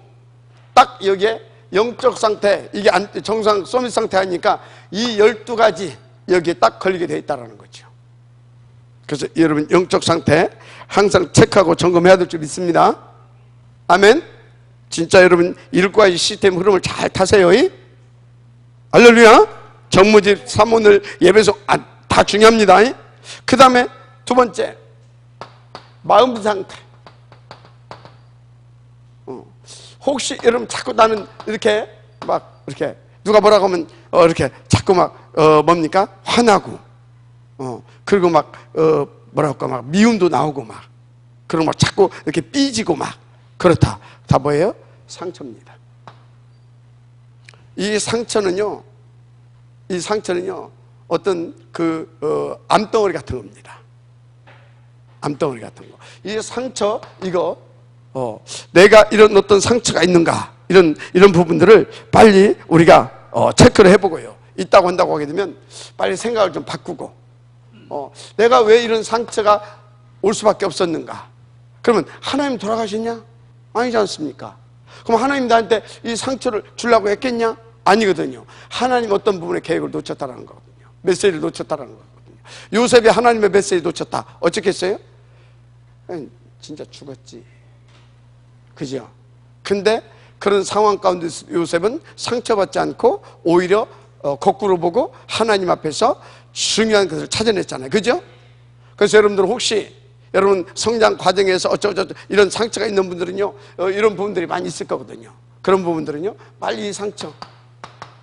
딱 여기에 영적 상태, 이게 정상 소밋 상태 아니니까 이 12가지 여기에 딱 걸리게 되어 있다는 거죠. 그래서 여러분 영적 상태 항상 체크하고 점검해야 될 줄 믿습니다. 아멘. 진짜 여러분 일과의 시스템 흐름을 잘 타세요. 할렐루야. 정무집, 사문을, 예배소 다 중요합니다. 그 다음에 두 번째, 마음 상태. 혹시 여러분 자꾸 나는 이렇게 막 이렇게 누가 뭐라고 하면 이렇게 자꾸 막 뭡니까? 화나고 그리고 막 뭐랄까 막 미움도 나오고 막 그리고 막 자꾸 이렇게 삐지고 막 그렇다. 다 뭐예요? 상처입니다. 이 상처는요 어떤 암덩어리 같은 겁니다. 암덩어리 같은 거. 이 상처 이거 내가 이런 어떤 상처가 있는가 이런 부분들을 빨리 우리가 체크를 해보고요. 있다고 한다고 하게 되면 빨리 생각을 좀 바꾸고 내가 왜 이런 상처가 올 수밖에 없었는가? 그러면 하나님 돌아가셨냐? 아니지 않습니까? 그럼 하나님 나한테 이 상처를 주려고 했겠냐? 아니거든요. 하나님 어떤 부분에 계획을 놓쳤다는 거거든요. 메시지를 놓쳤다는 거거든요. 요셉이 하나님의 메시지를 놓쳤다. 어쩌겠어요? 진짜 죽었지. 그죠? 근데 그런 상황 가운데 요셉은 상처받지 않고 오히려 거꾸로 보고 하나님 앞에서 중요한 것을 찾아냈잖아요. 그죠? 그래서 여러분들 혹시 여러분 성장 과정에서 어쩌고저쩌고 이런 상처가 있는 분들은요, 이런 부분들이 많이 있을 거거든요. 그런 부분들은요, 빨리 이 상처,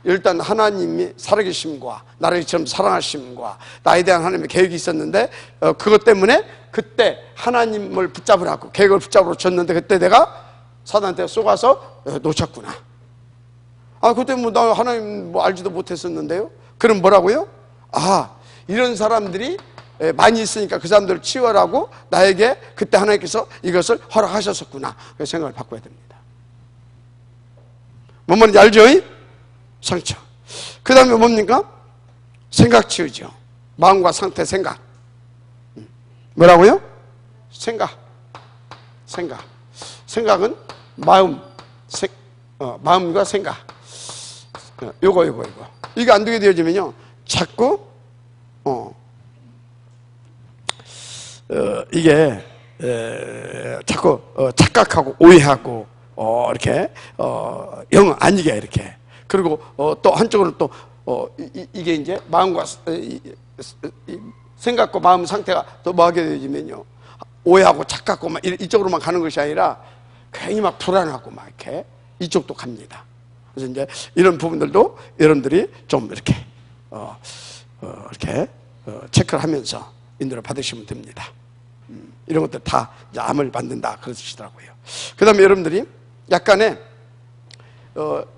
일단 하나님이 살아계심과 나를 이처럼 사랑하심과 나에 대한 하나님의 계획이 있었는데 그것 때문에 그때 하나님을 붙잡으라고 계획을 붙잡으러 줬는데 그때 내가 사단한테 쏘가서 놓쳤구나. 그때 뭐 나 하나님 뭐 알지도 못했었는데요. 그럼 뭐라고요? 이런 사람들이 많이 있으니까 그 사람들을 치워라고 나에게 그때 하나님께서 이것을 허락하셨었구나. 그 생각을 바꿔야 됩니다. 뭔 말인지 알죠? 상처. 그 다음에 뭡니까? 생각 치우죠. 마음과 상태, 생각. 뭐라고요? 생각은 마음, 마음과 생각. 요거. 이게 안 되게 되어지면요, 자꾸, 이게, 자꾸, 착각하고, 오해하고, 이렇게, 영 아니게, 이렇게. 그리고, 또 한쪽으로는 또, 이게 이제 마음과, 생각과 마음 상태가 또 뭐하게 되어지면요, 오해하고 착각하고 막 이쪽으로만 가는 것이 아니라 괜히 막 불안하고 막 이렇게 이쪽도 갑니다. 그래서 이제 이런 부분들도 여러분들이 좀 이렇게 체크를 하면서 인도를 받으시면 됩니다. 이런 것들 다 이제 암을 만든다 그러시더라고요. 그 다음에 여러분들이 약간의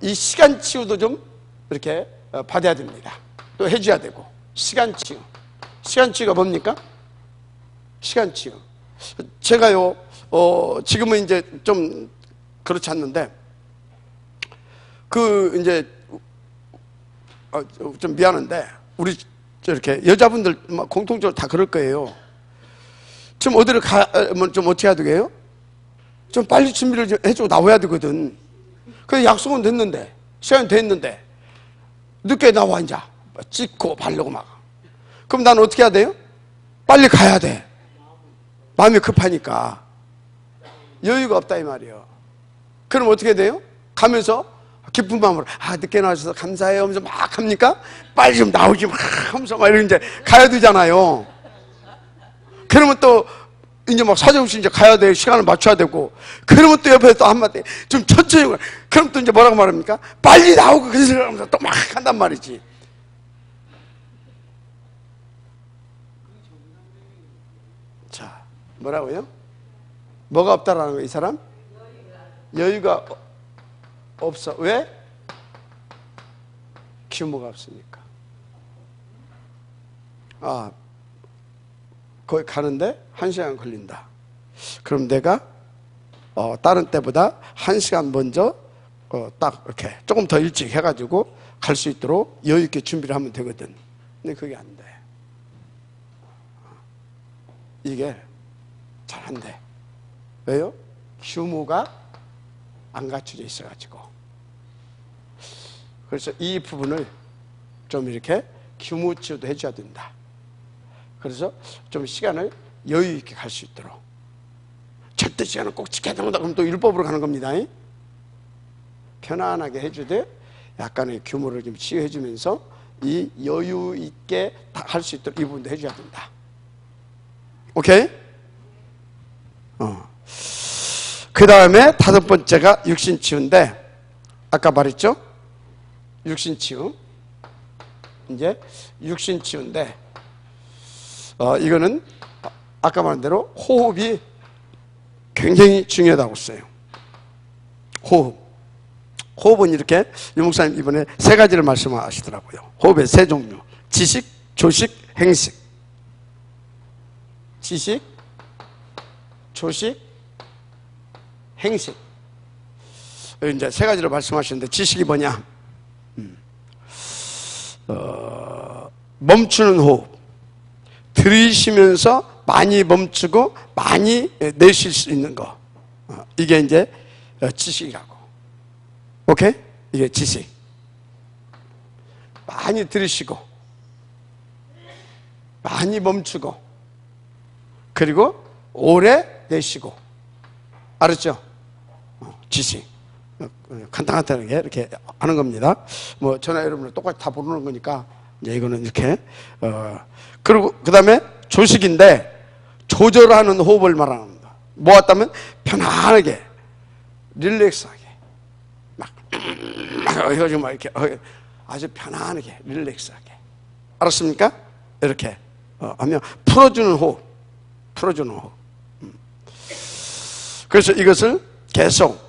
이 시간 치유도 좀 이렇게 받아야 됩니다. 또 해줘야 되고. 시간 치유가 뭡니까? 시간 치유. 제가요, 지금은 이제 좀 그렇지 않는데, 이제, 좀 미안한데, 우리 이렇게 여자분들 공통적으로 다 그럴 거예요. 좀 어디를 가면 좀 어떻게 해야 되게요? 좀 빨리 준비를 좀 해주고 나와야 되거든. 그 약속은 됐는데, 시간이 됐는데, 늦게 나와, 이제. 찍고 바르고 막. 그럼 나는 어떻게 해야 돼요? 빨리 가야 돼. 마음이 급하니까. 여유가 없다, 이 말이에요. 그럼 어떻게 돼요? 가면서 기쁜 마음으로, 늦게 나와주셔서 감사해요 하면서 막 합니까? 빨리 좀 나오지 막 하면서 막 이렇게 이제 가야 되잖아요. 그러면 또 이제 막 사정없이 이제 가야 돼. 시간을 맞춰야 되고. 그러면 또 옆에서 또 한마디, 좀 천천히. 그럼 또 이제 뭐라고 말합니까? 빨리 나오고 그 생각을 하면서 또 막 한단 말이지. 자, 뭐라고요? 뭐가 없다라는 거예요, 이 사람? 여유가 없어. 왜? 규모가 없으니까. 거기 가는데 1시간 걸린다. 그럼 내가 다른 때보다 1시간 먼저 딱 이렇게 조금 더 일찍 해가지고 갈 수 있도록 여유 있게 준비를 하면 되거든. 근데 그게 안 돼. 이게 잘 안 돼. 왜요? 규모가 안 갖춰져 있어가지고. 그래서 이 부분을 좀 이렇게 규모치유도 해줘야 된다. 그래서 좀 시간을 여유 있게 갈 수 있도록. 절대 시간을 꼭 지켜야 된다 그러면 또 율법으로 가는 겁니다. 편안하게 해주되 약간의 규모를 좀 치유해주면서 이 여유 있게 할 수 있도록 이 부분도 해줘야 된다. 오케이? 그 다음에 5번째가 육신치유인데, 아까 말했죠? 육신치유. 이제 육신치유인데, 이거는 아까 말한 대로 호흡이 굉장히 중요하다고 써요. 호흡은 이렇게 유 목사님 이번에 3가지를 말씀하시더라고요. 호흡의 3종류. 지식, 조식, 행식. 지식, 조식, 행식. 이제 3가지로 말씀하시는데, 지식이 뭐냐? 멈추는 호흡. 들이쉬면서 많이 멈추고 많이 내쉴 수 있는 거. 이게 이제 지식이라고. 오케이? 이게 지식. 많이 들이쉬고 많이 멈추고 그리고 오래 내쉬고. 알았죠? 지식. 간단하게 이렇게 하는 겁니다. 뭐 저나 여러분은 똑같이 다 모르는 거니까 이제 이거는 이렇게 그리고 그 다음에 조식인데 조절하는 호흡을 말하는 겁니다. 뭐 같다면 편안하게 릴렉스하게 막 해가지고 막 이렇게 아주 편안하게 릴렉스하게. 알았습니까? 이렇게 하면 풀어주는 호흡. 그래서 이것을 계속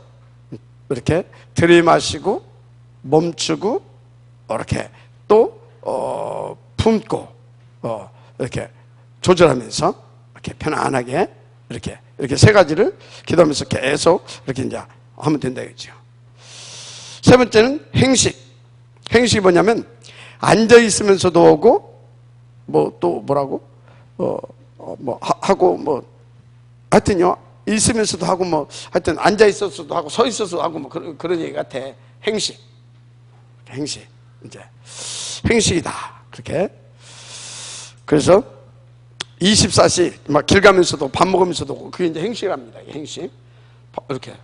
이렇게 들이마시고 멈추고 이렇게 또 품고 이렇게 조절하면서 이렇게 편안하게 이렇게 3가지를 기도하면서 계속 이렇게 이제 하면 된다 이거죠. 3번째는 행식. 행식이 뭐냐면 앉아 있으면서도 하고 뭐 또 뭐라고 뭐 하고 뭐 하여튼요 있으면서도 하고 뭐 하여튼 앉아 있어서도 하고 서 있어서도 하고 뭐 그런 얘기 같아. 행식 이제 행식이다 그렇게. 그래서 24시 막 길 가면서도 밥 먹으면서도 그게 이제 행식합니다. 행식 이렇게.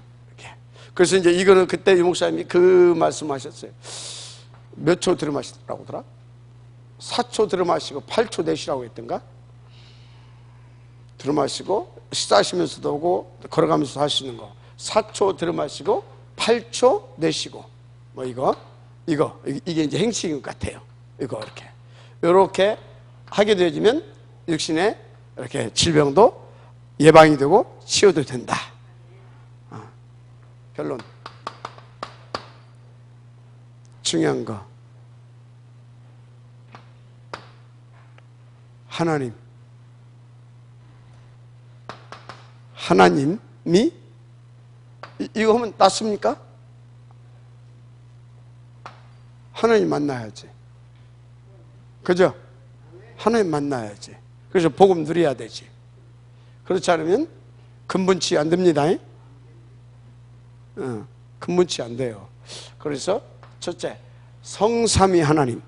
그래서 이제 이거는 그때 유 목사님이 그 말씀하셨어요. 몇 초 들이마시라고 하더라? 4초 들이마시고 8초 내쉬라고 했던가? 들이마시고 식사하시면서도 오고 걸어가면서 하시는 거 4초 들이마시고 8초 내쉬고 뭐 이게 이제 행식인 것 같아요. 이렇게 하게 되어지면 육신의 이렇게 질병도 예방이 되고 치유도 된다. 결론. 중요한 거. 하나님이 이거 하면 낫습니까? 하나님 만나야지. 그죠? 하나님 만나야지. 그래서 복음 누려야 되지. 그렇지 않으면 근본치 안 됩니다. 근본치 안 돼요. 그래서 첫째, 성삼위 하나님.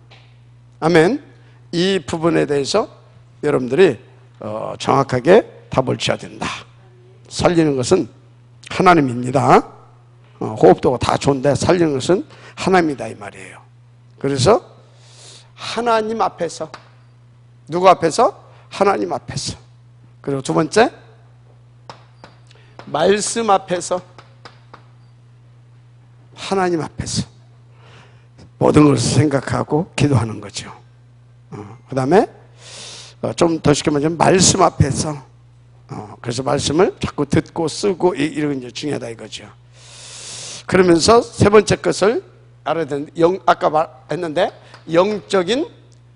아멘. 이 부분에 대해서 여러분들이 정확하게 답을 줘야 된다. 살리는 것은 하나님입니다. 호흡도 다 좋은데 살리는 것은 하나님이다 이 말이에요. 그래서 하나님 앞에서, 누구 앞에서? 하나님 앞에서. 그리고 2번째, 말씀 앞에서, 하나님 앞에서 모든 것을 생각하고 기도하는 거죠. 그 다음에 좀 더 쉽게 말하면 말씀 앞에서, 그래서 말씀을 자꾸 듣고 쓰고 이런 게 중요하다 이거죠. 그러면서 3번째 것을 알아야 되는데, 아까 말했는데 영적인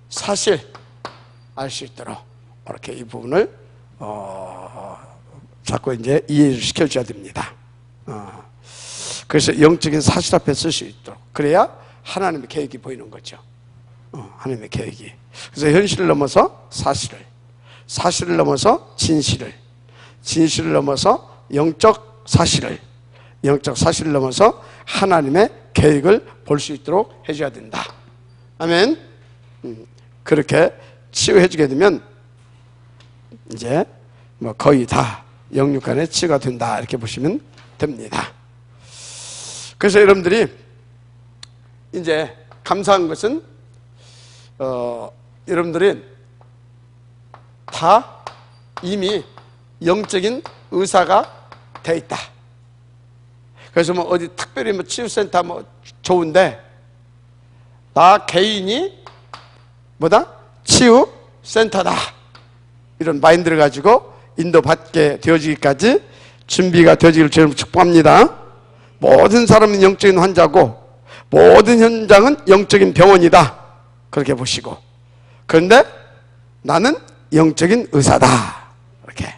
사실, 알 수 있도록 이렇게 이 부분을 자꾸 이제 이해를 시켜줘야 됩니다. 그래서 영적인 사실 앞에 쓸 수 있도록, 그래야 하나님의 계획이 보이는 거죠. 하나님의 계획이. 그래서 현실을 넘어서 사실을 넘어서 진실을 넘어서 영적 사실을 넘어서 하나님의 계획을 볼 수 있도록 해줘야 된다. 아멘. 그렇게 치유해주게 되면 이제 뭐 거의 다 영육간의 치유가 된다, 이렇게 보시면 됩니다. 그래서 여러분들이 이제 감사한 것은 여러분들이 다 이미 영적인 의사가 돼 있다. 그래서 뭐 어디 특별히 뭐 치유센터 뭐 좋은데, 나 개인이 뭐다? 치유센터다, 이런 마인드를 가지고 인도받게 되어지기까지 준비가 되어지기를 주님 축복합니다. 모든 사람은 영적인 환자고 모든 현장은 영적인 병원이다, 그렇게 보시고, 그런데 나는 영적인 의사다, 이렇게.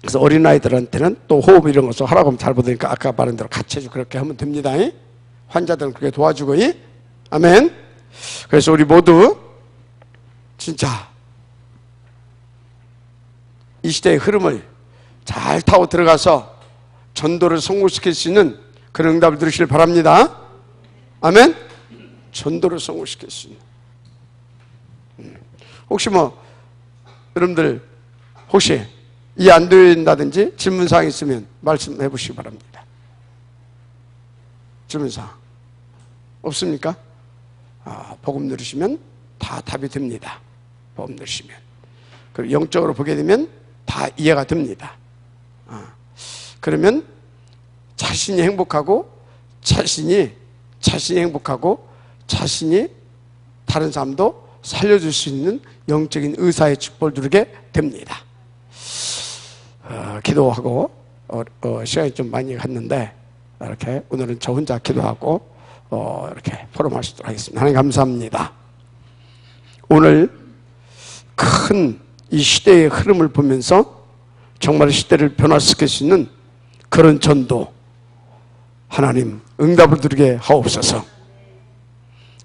그래서 어린아이들한테는 또 호흡 이런 것을 하라고 하면 잘 보니까 아까 말한 대로 같이 해주고 그렇게 하면 됩니다. 환자들은 그렇게 도와주고. 아멘. 그래서 우리 모두 진짜 이 시대의 흐름을 잘 타고 들어가서 전도를 성공시킬 수 있는 그런 응답을 들으시길 바랍니다. 아멘. 전도를 성공시킬 수 있는. 혹시 뭐 여러분들 혹시 이해 안 된다든지 질문사항 있으면 말씀해 보시기 바랍니다. 질문사항 없습니까? 복음 들으시면 다 답이 됩니다. 복음 들으시면. 그리고 영적으로 보게 되면 다 이해가 됩니다. 그러면 자신이 행복하고 자신이 행복하고 자신이 다른 사람도 살려줄 수 있는 영적인 의사의 축복을 누리게 됩니다. 기도하고 시간이 좀 많이 갔는데 이렇게 오늘은 저 혼자 기도하고 이렇게 포럼할 수 있도록 하겠습니다. 하나님 감사합니다. 오늘 큰 이 시대의 흐름을 보면서 정말 시대를 변화시킬 수 있는 그런 전도 하나님 응답을 드리게 하옵소서.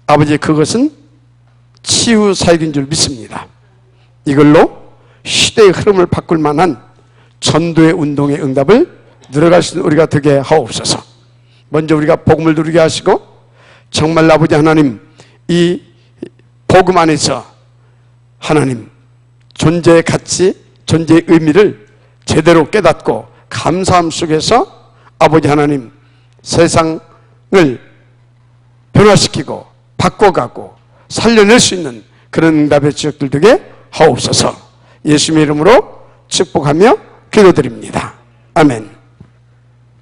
아버지, 그것은 치유 사역인 줄 믿습니다. 이걸로 시대의 흐름을 바꿀 만한 전도의 운동의 응답을 누려갈 수 있는 우리가 되게 하옵소서. 먼저 우리가 복음을 누리게 하시고 정말 아버지 하나님, 이 복음 안에서 하나님 존재의 가치, 존재의 의미를 제대로 깨닫고 감사함 속에서 아버지 하나님 세상을 변화시키고 바꿔가고 살려낼 수 있는 그런 응답의 지역들 되게 하옵소서. 예수님의 이름으로 축복하며 기도드립니다. 아멘.